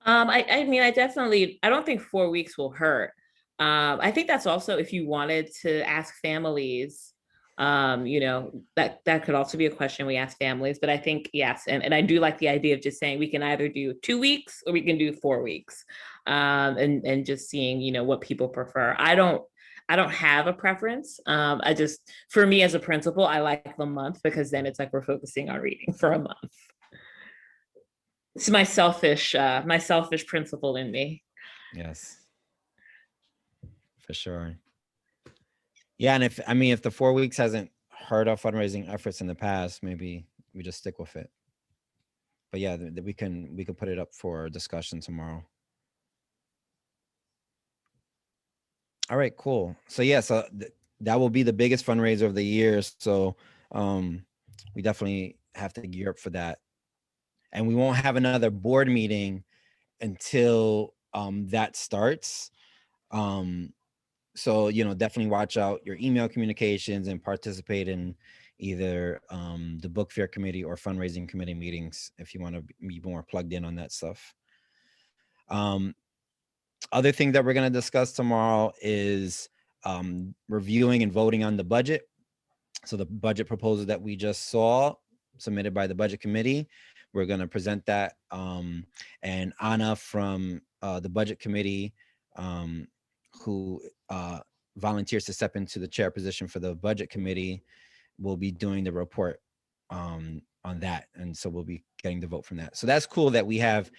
I mean, I don't think 4 weeks will hurt. I think that's also if you wanted to ask families, that could also be a question we ask families. But I think, yes, and I do like the idea of just saying we can either do 2 weeks or we can do 4 weeks, and just seeing, what people prefer. I don't have a preference. For me as a principal, I like the month because then it's like we're focusing on reading for a month. It's my selfish principle in me. Yes, for sure. Yeah, and if the 4 weeks hasn't hurt our fundraising efforts in the past, maybe we just stick with it. But yeah, we can put it up for discussion tomorrow. All right, cool. So yeah, so that will be the biggest fundraiser of the year. So we definitely have to gear up for that. And we won't have another board meeting until that starts. So, definitely watch out your email communications and participate in either the book fair committee or fundraising committee meetings if you want to be more plugged in on that stuff. Other thing that we're going to discuss tomorrow is reviewing and voting on the budget. So the budget proposal that we just saw submitted by the budget committee, we're going to present that. And Anna from the budget committee, who volunteers to step into the chair position for the budget committee, will be doing the report on that. And so we'll be getting the vote from that. So that's cool that we have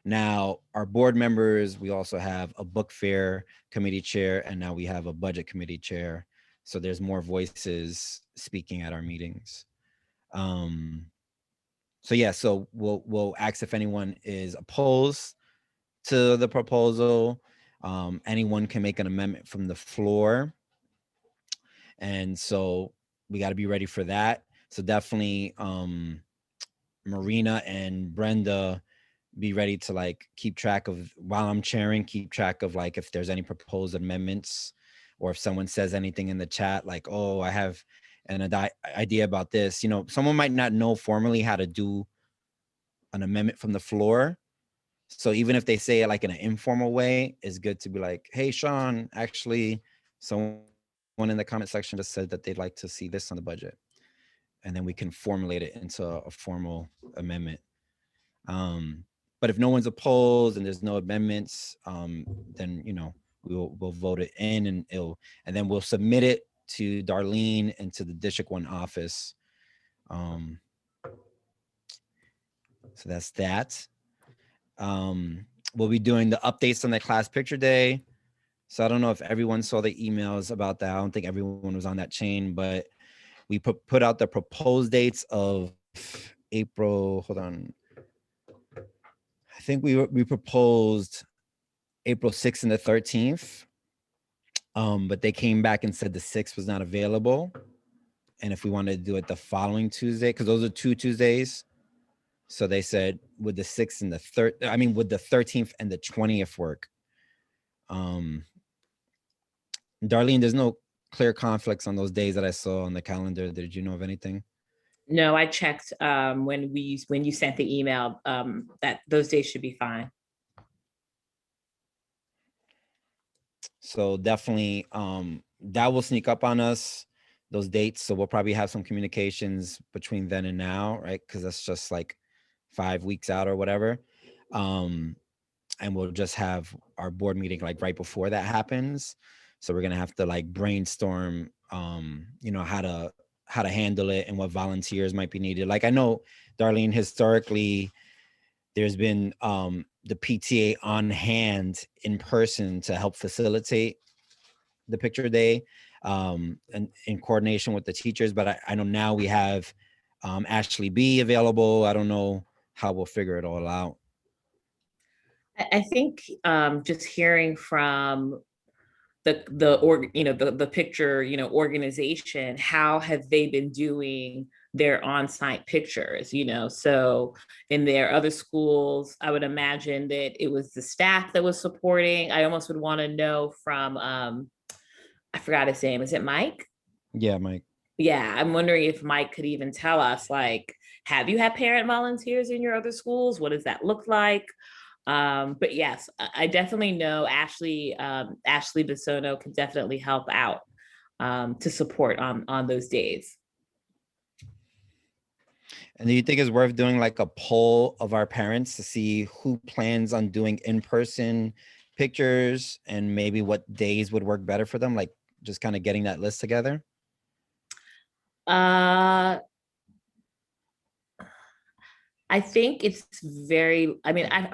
now our board members. We also have a book fair committee chair, and now we have a budget committee chair. So there's more voices speaking at our meetings. So yeah, so we'll ask if anyone is opposed to the proposal. Anyone can make an amendment from the floor. And so we got to be ready for that. So definitely Marina and Brenda, be ready to keep track of, while I'm chairing, keep track of if there's any proposed amendments, or if someone says anything in the chat oh, I have an idea about this. Someone might not know formally how to do an amendment from the floor. So even if they say it in an informal way, it's good to be hey, Sean, actually, someone in the comment section just said that they'd like to see this on the budget. And then we can formulate it into a formal amendment. But if no one's opposed and there's no amendments, then, we'll vote it in, and then we'll submit it to Darlene and to the District 1 office. So that's that. We'll be doing the updates on the class picture day. So I don't know if everyone saw the emails about that. I don't think everyone was on that chain, but we put out the proposed dates of April. Hold on. I think we proposed April 6th and the 13th. But they came back and said the 6th was not available. And if we wanted to do it the following Tuesday, because those are 2 Tuesdays. So they said would the 6th and the 3rd, I mean, would the 13th and the 20th work? Darlene, there's no clear conflicts on those days that I saw on the calendar. Did you know of anything? No, I checked when you sent the email that those days should be fine. So definitely that will sneak up on us, those dates. So we'll probably have some communications between then and now, right? Because that's just like 5 weeks out or whatever. And we'll just have our board meeting like right before that happens. So we're gonna have to like brainstorm, you know, how to handle it and what volunteers might be needed. Like I know, Darlene, historically, there's been the PTA on hand in person to help facilitate the picture day, and in coordination with the teachers. But I know now we have Ashley B available. I don't know how we'll figure it all out. I think just hearing from the picture, organization, how have they been doing their on-site pictures, so in their other schools, I would imagine that it was the staff that was supporting. I almost would want to know from I forgot his name. Is it Mike? Yeah, Mike. Yeah, I'm wondering if Mike could even tell us, like, have you had parent volunteers in your other schools? What does that look like? But yes, I definitely know Ashley Bisono can definitely help out to support on those days. And do you think it's worth doing like a poll of our parents to see who plans on doing in-person pictures and maybe what days would work better for them? Like just kind of getting that list together? I think it's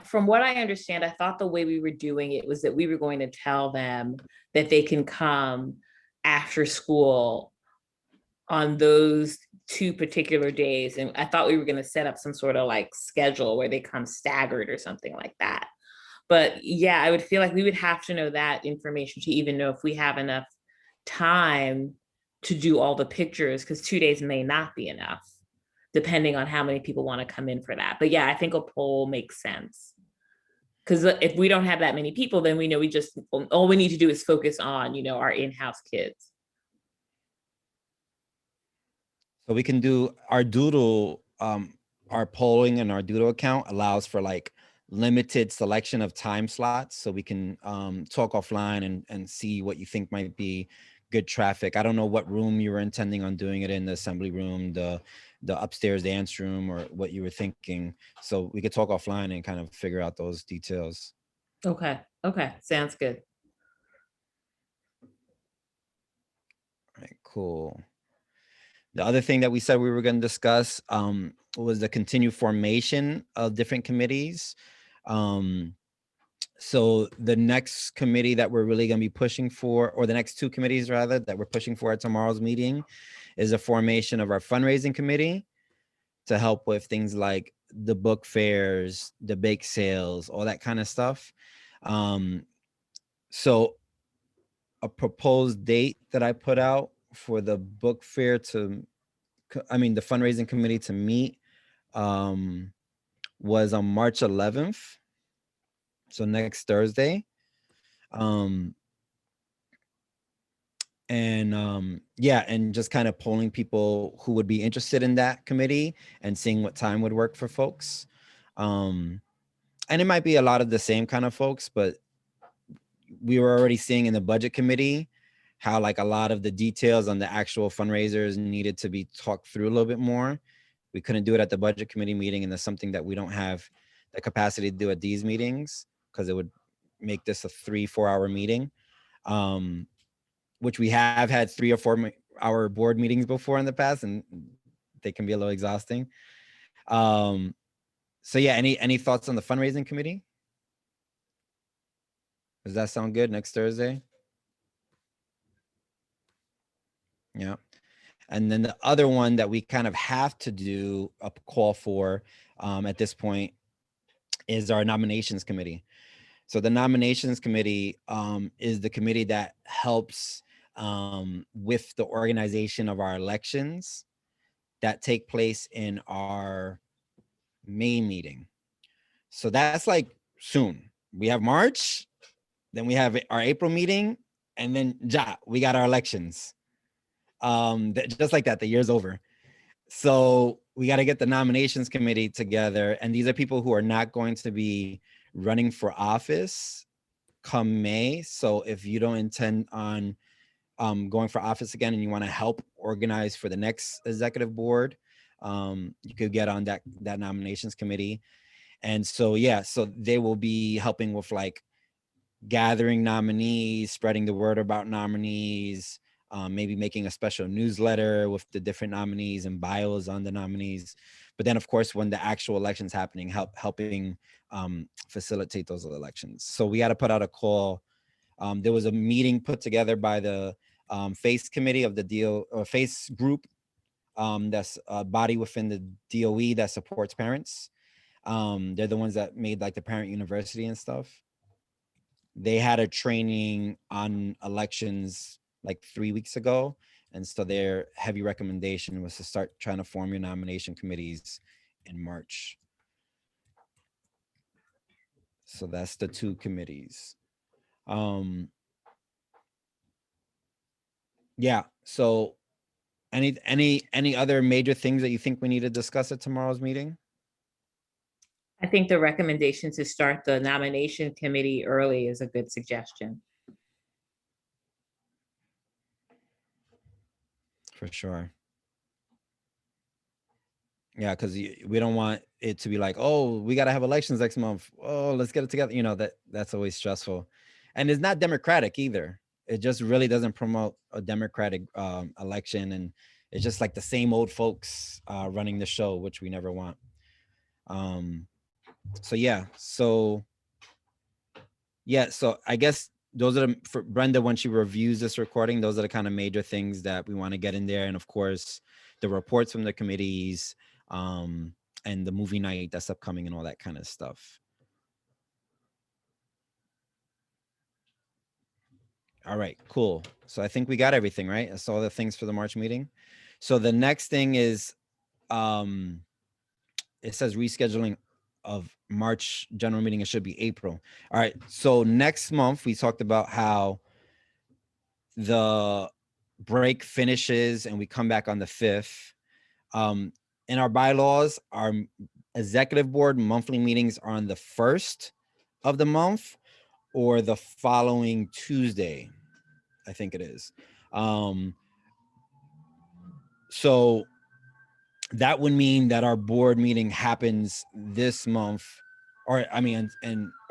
from what I understand, I thought the way we were doing it was that we were going to tell them that they can come after school on those 2 particular days. And I thought we were going to set up some sort of like schedule where they come staggered or something like that. But yeah, I would feel like we would have to know that information to even know if we have enough time to do all the pictures, because 2 days may not be enough, depending on how many people want to come in for that. But yeah, I think a poll makes sense. Because if we don't have that many people, then we know all we need to do is focus on, our in-house kids. So we can do our Doodle, our polling and our Doodle account allows for like limited selection of time slots. So we can talk offline and see what you think might be good traffic. I don't know what room you were intending on doing it in, the assembly room, the upstairs dance room, or what you were thinking. So we could talk offline and kind of figure out those details. Okay. Sounds good. All right, cool. The other thing that we said we were going to discuss was the continued formation of different committees. So the next committee that we're really going to be pushing for, or the next 2 committees rather, that we're pushing for at tomorrow's meeting, is a formation of our fundraising committee to help with things like the book fairs, the bake sales, all that kind of stuff. So a proposed date that I put out for the book fair the fundraising committee to meet was on March 11th. So next Thursday. And just kind of polling people who would be interested in that committee and seeing what time would work for folks. And it might be a lot of the same kind of folks, but we were already seeing in the budget committee how like a lot of the details on the actual fundraisers needed to be talked through a little bit more. We couldn't do it at the budget committee meeting, and that's something that we don't have the capacity to do at these meetings, because it would make this a 3-4 hour meeting, which we have had 3 or 4 hour board meetings before in the past, and they can be a little exhausting. So yeah, any thoughts on the fundraising committee? Does that sound good? Next Thursday? Yeah. And then the other one that we kind of have to do a call for at this point is our nominations committee. So the nominations committee is the committee that helps with the organization of our elections that take place in our May meeting. So that's like soon. We have March, then we have our April meeting, and then we got our elections. Just like that, the year's over. So we got to get the nominations committee together. And these are people who are not going to be running for office come May. So if you don't intend on going for office again and you want to help organize for the next executive board, you could get on that nominations committee. And so, yeah, so they will be helping with like gathering nominees, spreading the word about nominees, maybe making a special newsletter with the different nominees and bios on the nominees. But then, of course, when the actual election's happening, helping facilitate those elections. So we got to put out a call. There was a meeting put together by the FACE committee of the FACE group. That's a body within the DOE that supports parents. They're the ones that made like the parent university and stuff. They had a training on elections like 3 weeks ago. And so their heavy recommendation was to start trying to form your nomination committees in March. So that's the two committees. Yeah. So any other major things that you think we need to discuss at tomorrow's meeting? I think the recommendation to start the nomination committee early is a good suggestion. For sure. Yeah, because we don't want it to be like, oh, we got to have elections next month. Oh, let's get it together. You know, that's always stressful. And it's not democratic either. It just really doesn't promote a democratic election. And it's just like the same old folks running the show, which we never want. So, yeah. So I guess those are for Brenda, when she reviews this recording, those are the kind of major things that we want to get in there. And of course, the reports from the committees, and the movie night that's upcoming and all that kind of stuff. All right, cool. So I think we got everything, right? That's all the things for the March meeting. So the next thing is, it says rescheduling of March general meeting. It should be April. All right. So next month we talked about how the break finishes and we come back on the 5th. In our bylaws, our executive board monthly meetings are on the 1st of the month or the following Tuesday, I think it is. So that would mean that our board meeting happens this month, or I mean,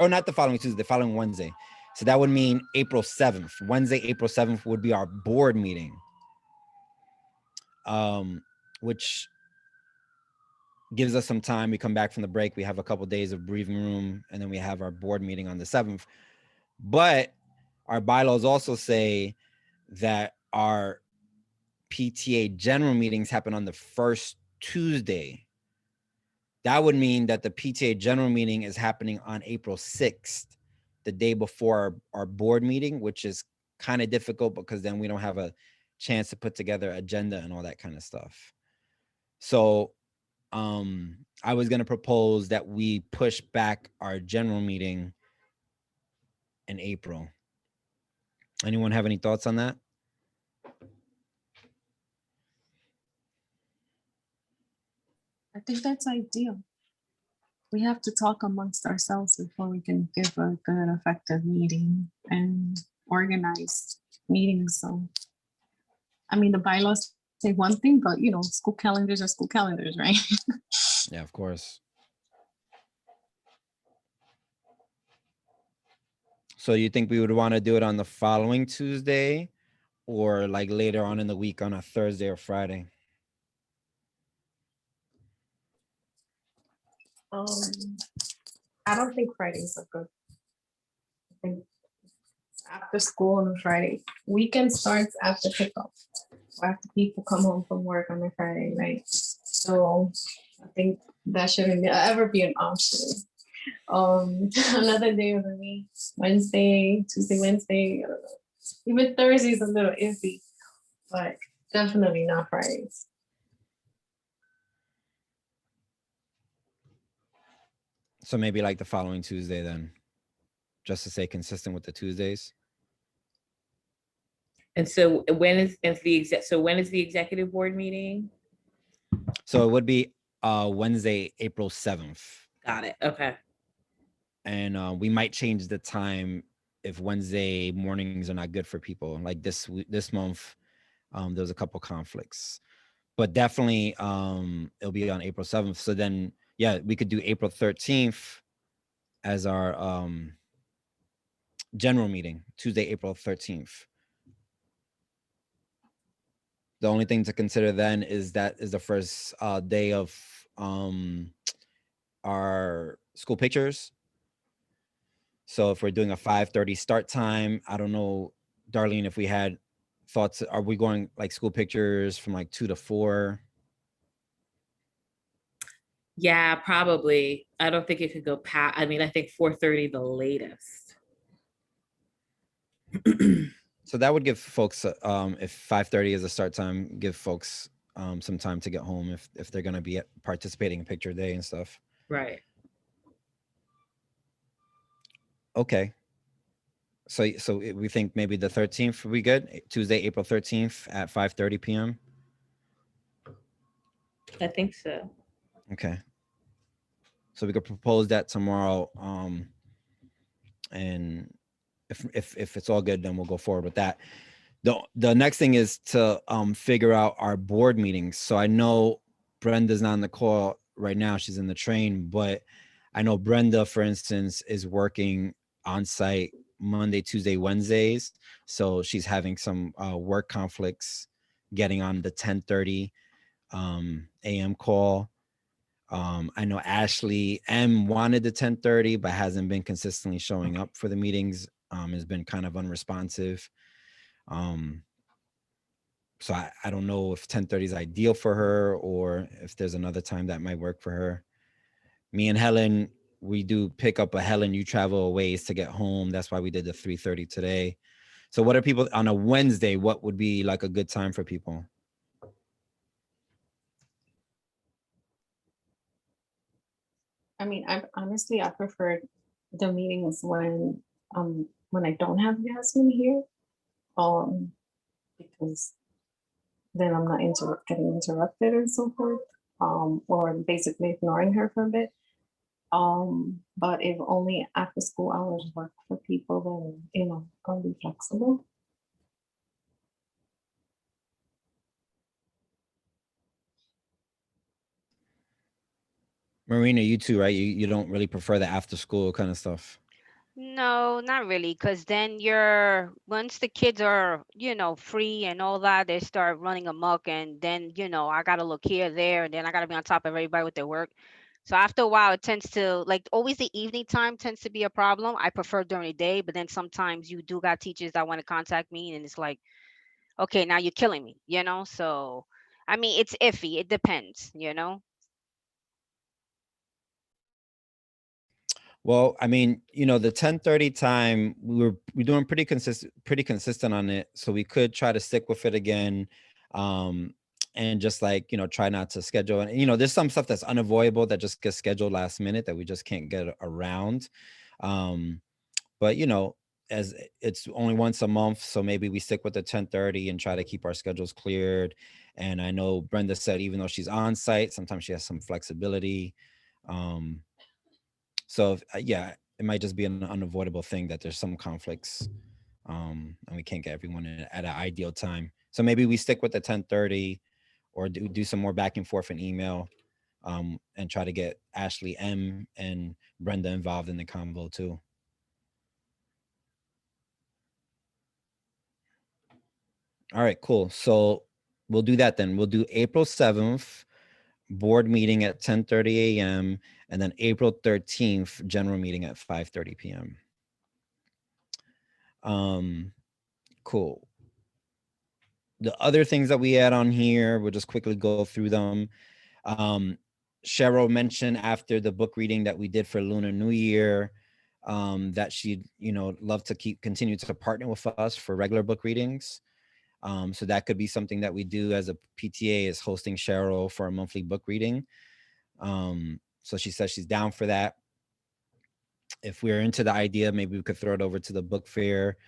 or not the following Tuesday, the following Wednesday. So that would mean April 7th. Wednesday, April 7th would be our board meeting, which gives us some time. We come back from the break. We have a couple days of breathing room, and then we have our board meeting on the 7th. But our bylaws also say that our PTA general meetings happen on the first Tuesday. That would mean that the PTA general meeting is happening on April 6th, the day before our board meeting, which is kind of difficult because then we don't have a chance to put together agenda and all that kind of stuff. So I was going to propose that we push back our general meeting in April. Anyone have any thoughts on that? I think that's ideal. We have to talk amongst ourselves before we can give a good, effective meeting and organized meeting. So, I mean, the bylaws say one thing, but you know, school calendars are school calendars, right? Yeah, of course. So you think we would want to do it on the following Tuesday or like later on in the week on a Thursday or Friday? I don't think Fridays are good. I think after school on a Friday. Weekend starts after pickup, or after people come home from work on a Friday night. So I think that shouldn't ever be an option. Another day of the week, Wednesday, Tuesday, Wednesday, I don't know. Even Thursday's a little iffy, but definitely not Fridays. So maybe like the following Tuesday then, just to stay consistent with the Tuesdays. And so when is the executive board meeting? So it would be Wednesday, April 7th. Got it. Okay. And we might change the time if Wednesday mornings are not good for people. Like this month, there was a couple conflicts, but definitely it'll be on April 7th. So then, yeah, we could do April 13th as our general meeting, Tuesday, April 13th. The only thing to consider then is that is the first day of our school pictures. So if we're doing a 5:30 start time, I don't know, Darlene, if we had thoughts, are we going like school pictures from like 2 to 4? Yeah, probably. I don't think it could go past, I mean, I think 4:30 the latest. So that would give folks, if 5:30 is a start time, give folks some time to get home if they're going to be participating in picture day and stuff. Right. Okay. So we think maybe the 13th would be good. Tuesday, April 13th at 5:30 p.m. I think so. Okay. So we could propose that tomorrow. And if it's all good, then we'll go forward with that. The next thing is to figure out our board meetings. So I know Brenda's not on the call right now, she's in the train, but I know Brenda, for instance, is working on site Monday, Tuesday, Wednesdays. So she's having some work conflicts getting on the 10:30 a.m. call. I know Ashley M wanted the 10:30, but hasn't been consistently showing up for the meetings. Has been kind of unresponsive. So I don't know if 10:30 is ideal for her or if there's another time that might work for her. Me and Helen, we do pick up a Helen, you travel a ways to get home. That's why we did the 3:30 today. So what are people on a Wednesday? What would be like a good time for people? I mean, I prefer the meetings when I don't have Yasmin here, because then I'm not getting interrupted and so forth, or basically ignoring her for a bit. But if only after school hours work for people, then I'll be flexible. Marina, you too, right? You don't really prefer the after school kind of stuff. No, not really, because then once the kids are, free and all that, they start running amok, and then, I gotta look here, there, and then I gotta be on top of everybody with their work. So after a while, it tends to, like, always the evening time tends to be a problem. I prefer during the day, but then sometimes you do got teachers that want to contact me, and it's like, okay, now you're killing me, So, I mean, it's iffy. It depends. Well, I mean, the 10:30 time, we're doing pretty consistent on it. So we could try to stick with it again. And just like, try not to schedule. And, there's some stuff that's unavoidable that just gets scheduled last minute that we just can't get around. But, as it's only once a month, so maybe we stick with the 10:30 and try to keep our schedules cleared. And I know Brenda said, even though she's on site, sometimes she has some flexibility. So yeah, it might just be an unavoidable thing that there's some conflicts, and we can't get everyone in at an ideal time. So maybe we stick with the 10:30, or do some more back and forth in email, and try to get Ashley M and Brenda involved in the convo too. All right, cool. So we'll do that then. We'll do April 7th board meeting at 10:30 a.m. and then April 13th general meeting at 5:30 p.m. Cool. The other things that we add on here, we'll just quickly go through them. Cheryl mentioned after the book reading that we did for Lunar New Year, that she'd, love to continue to partner with us for regular book readings. So that could be something that we do as a PTA, is hosting Cheryl for a monthly book reading. So she says she's down for that. If we're into the idea, maybe we could throw it over to the book fair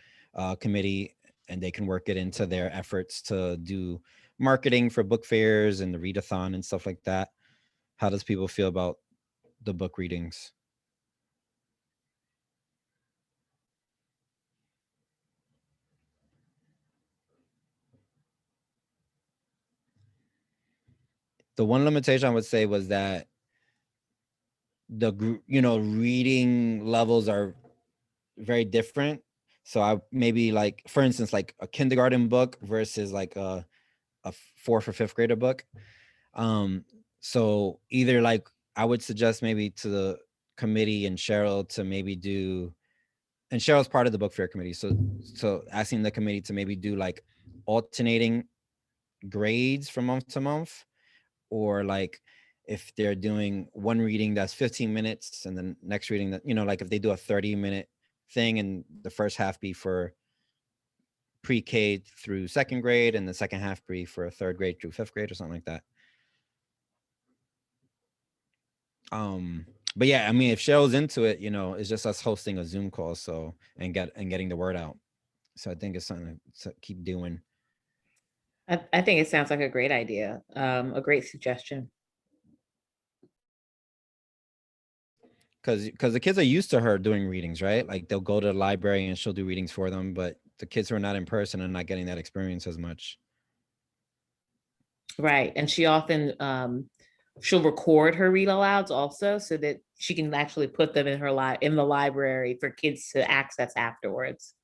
committee, and they can work it into their efforts to do marketing for book fairs and the Read-A-Thon and stuff like that. How does people feel about the book readings? The one limitation I would say was that the reading levels are very different. So I maybe, like, for instance, like a kindergarten book versus like a 4th or 5th grader book. So either, like, I would suggest maybe to the committee and Cheryl to maybe do, and Cheryl's part of the book fair committee. So asking the committee to maybe do like alternating grades from month to month, or like if they're doing one reading that's 15 minutes and then next reading that, like if they do a 30-minute thing and the first half be for pre-K through 2nd grade and the second half be for 3rd grade through 5th grade or something like that. But yeah, I mean, if Cheryl's into it, it's just us hosting a Zoom call, so and getting the word out. So I think it's something to keep doing. I think it sounds like a great idea, a great suggestion. Because the kids are used to her doing readings, right? Like they'll go to the library and she'll do readings for them, but the kids who are not in person are not getting that experience as much. Right, and she often she'll record her read alouds also, so that she can actually put them in her in the library for kids to access afterwards.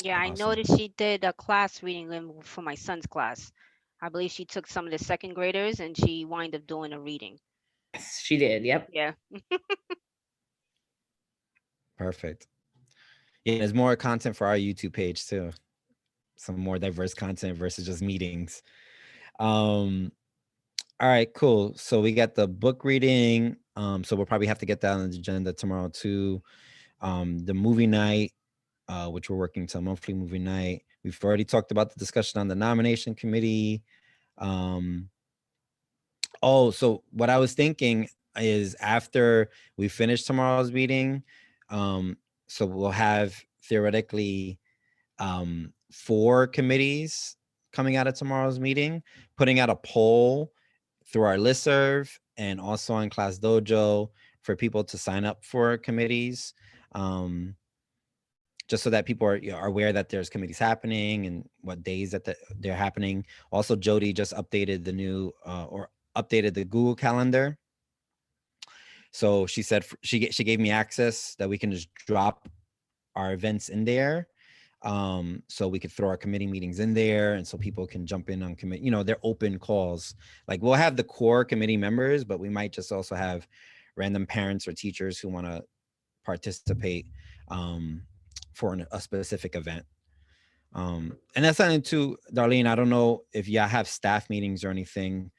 Yeah, I Awesome. noticed she did a class reading for my son's class. I believe she took some of the 2nd graders and she wound up doing a reading. Yes, she did. Yep. Yeah. Perfect. Yeah, there's more content for our YouTube page too. Some more diverse content versus just meetings. All right, cool. So we got the book reading. So we'll probably have to get that on the agenda tomorrow too. The movie night, which we're working to a monthly movie night. We've already talked about the discussion on the nomination committee. So what I was thinking is after we finish tomorrow's meeting, so we'll have theoretically 4 committees coming out of tomorrow's meeting, putting out a poll through our listserv and also on Class Dojo for people to sign up for committees, just so that people are aware that there's committees happening and what days that they're happening. Also, Jody just updated the new updated the Google Calendar. So she said she gave me access that we can just drop our events in there. So we could throw our committee meetings in there, and so people can jump in on committee, they're open calls. Like we'll have the core committee members, but we might just also have random parents or teachers who want to participate for a specific event. And that's something too, Darlene, I don't know if y'all have staff meetings or anything,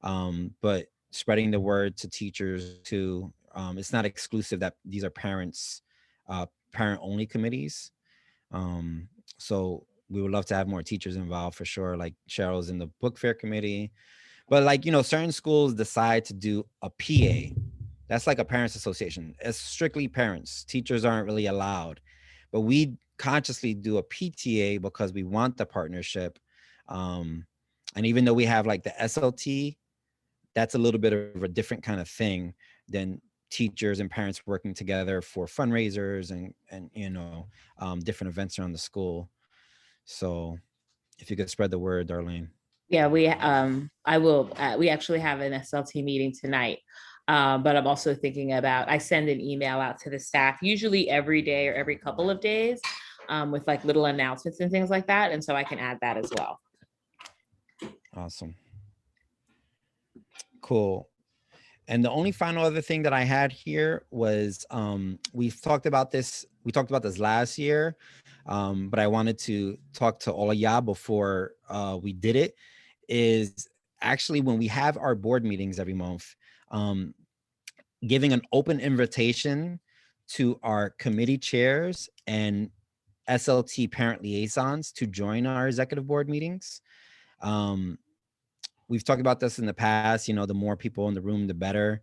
but spreading the word to teachers too. It's not exclusive that these are parent only committees. So we would love to have more teachers involved for sure. Like Cheryl's in the book fair committee, but like, certain schools decide to do a PA. That's like a parents association. It's strictly parents. Teachers aren't really allowed, but we consciously do a PTA because we want the partnership. And even though we have like the SLT, that's a little bit of a different kind of thing than teachers and parents working together for fundraisers and different events around the school. So if you could spread the word, Darlene. Yeah, I will. We actually have an SLT meeting tonight, but I'm also thinking about, I send an email out to the staff usually every day or every couple of days with like little announcements and things like that, and so I can add that as well. Awesome. Cool. And the only final other thing that I had here was we talked about this last year, but I wanted to talk to all of y'all before we did it, is actually when we have our board meetings every month, giving an open invitation to our committee chairs and SLT parent liaisons to join our executive board meetings. We've talked about this in the past, the more people in the room, the better.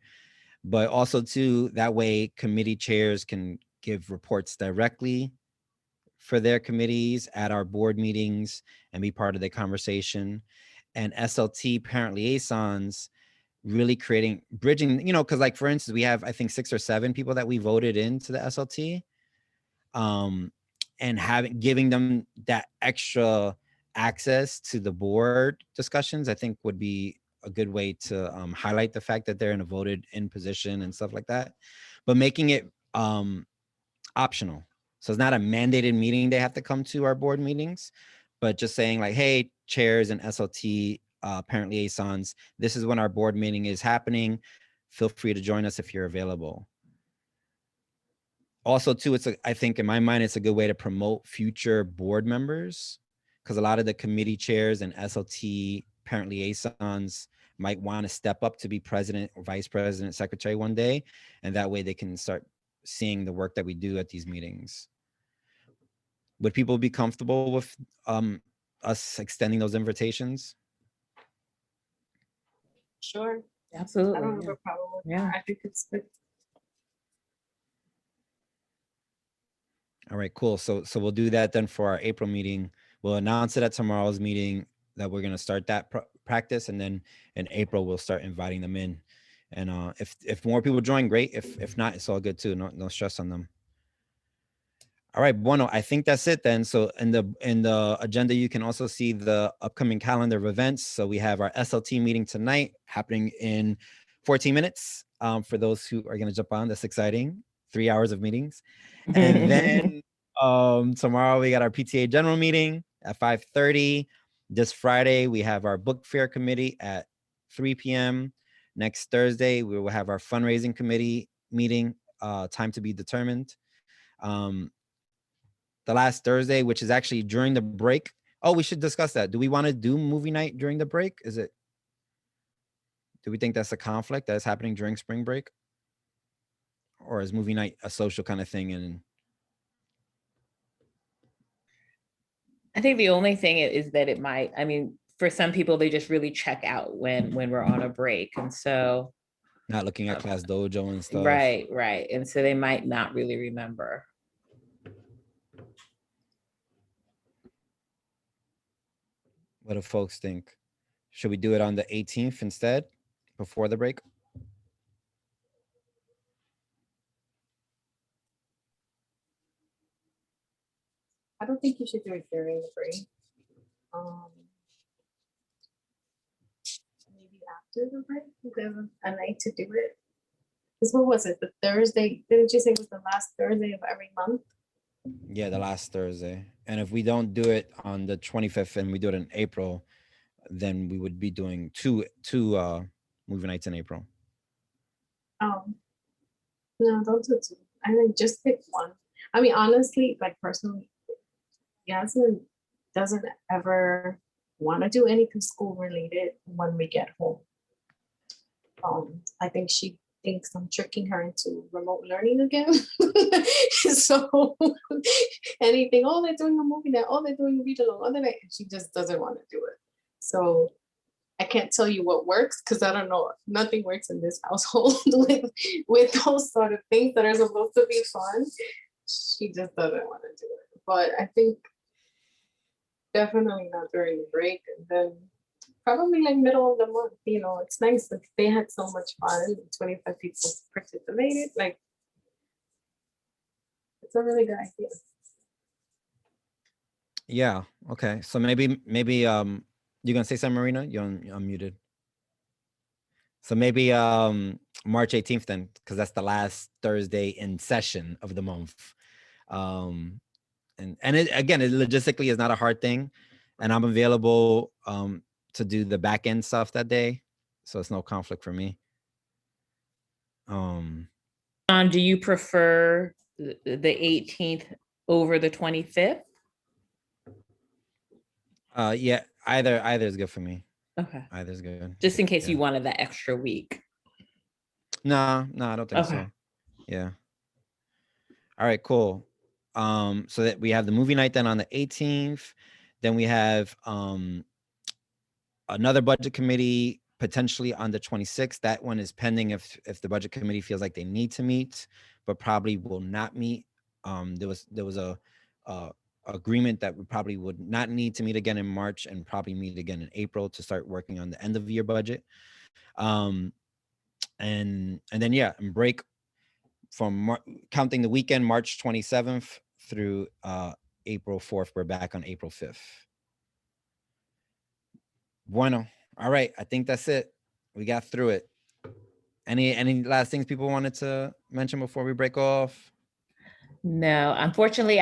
But also too, that way committee chairs can give reports directly for their committees at our board meetings and be part of the conversation. And SLT parent liaisons really bridging, because like, for instance, we have, I think 6 or 7 people that we voted into the SLT, and giving them that extra access to the board discussions, I think would be a good way to highlight the fact that they're in a voted in position and stuff like that, but making it optional. So it's not a mandated meeting they have to come to our board meetings, but just saying like, hey, chairs and SLT parent liaisons, this is when our board meeting is happening. Feel free to join us if you're available. Also too, I think in my mind, it's a good way to promote future board members, because a lot of the committee chairs and SLT parent liaisons might want to step up to be president or vice president, secretary one day. And that way they can start seeing the work that we do at these meetings. Would people be comfortable with us extending those invitations? Sure. Absolutely. I don't have a problem with that. I think it's good. All right, cool. So we'll do that then for our April meeting. We'll announce it at tomorrow's meeting that we're going to start that practice. And then in April, we'll start inviting them in. And if more people join, great. If not, it's all good too. No stress on them. All right, bueno, I think that's it then. So in the agenda, you can also see the upcoming calendar of events. So we have our SLT meeting tonight happening in 14 minutes. For those who are going to jump on, that's exciting. 3 hours of meetings. And then tomorrow we got our PTA general meeting at 5:30. This Friday, we have our book fair committee at 3 p.m. Next Thursday, we will have our fundraising committee meeting, time to be determined. The last Thursday, which is actually during the break. Oh, we should discuss that. Do we want to do movie night during the break? Do we think that's a conflict that's happening during spring break? Or is movie night a social kind of thing? And I think the only thing is that it might, for some people, they just really check out when we're on a break. And so not looking at Class Dojo and stuff. Right. And so they might not really remember. What do folks think? Should we do it on the 18th instead, before the break? I don't think you should do it during the break. Maybe after the break, because a night to do it. Because what was it? The Thursday? Didn't you say it was the last Thursday of every month? Yeah, the last Thursday. And if we don't do it on the 25th and we do it in April, then we would be doing two movie nights in April. No, don't do 2. I think just pick 1. Honestly, like personally, Yasmin doesn't ever want to do anything school related when we get home. I think she thinks I'm tricking her into remote learning again. So anything, they're doing a movie night, they're doing a read-along, she just doesn't want to do it. So I can't tell you what works, because I don't know. Nothing works in this household with those sort of things that are supposed to be fun. She just doesn't want to do it. But I think definitely not during the break, and then probably like middle of the month. It's nice that they had so much fun. 25 people participated. Like, it's a really good idea. Yeah. Okay. So maybe you're gonna say something, Marina? You're unmuted. So maybe March 18th then, because that's the last Thursday in session of the month. And it, again, it logistically is not a hard thing, and I'm available to do the back end stuff that day, so it's no conflict for me. John, do you prefer the 18th over the 25th? Yeah, either is good for me. Okay. Either's good. Just in case Yeah. you wanted that extra week. No, I don't think Okay. so. Yeah. All right, cool. So that we have the movie night then on the 18th. Then we have another budget committee potentially on the 26th. That one is pending if the budget committee feels like they need to meet, but probably will not meet. There was a agreement that we probably would not need to meet again in March and probably meet again in April to start working on the end of year budget. And then yeah, and break from counting the weekend, March 27th through April 4th. We're back on April 5th. Bueno. All right. I think that's it. We got through it. Any last things people wanted to mention before we break off? No, unfortunately, I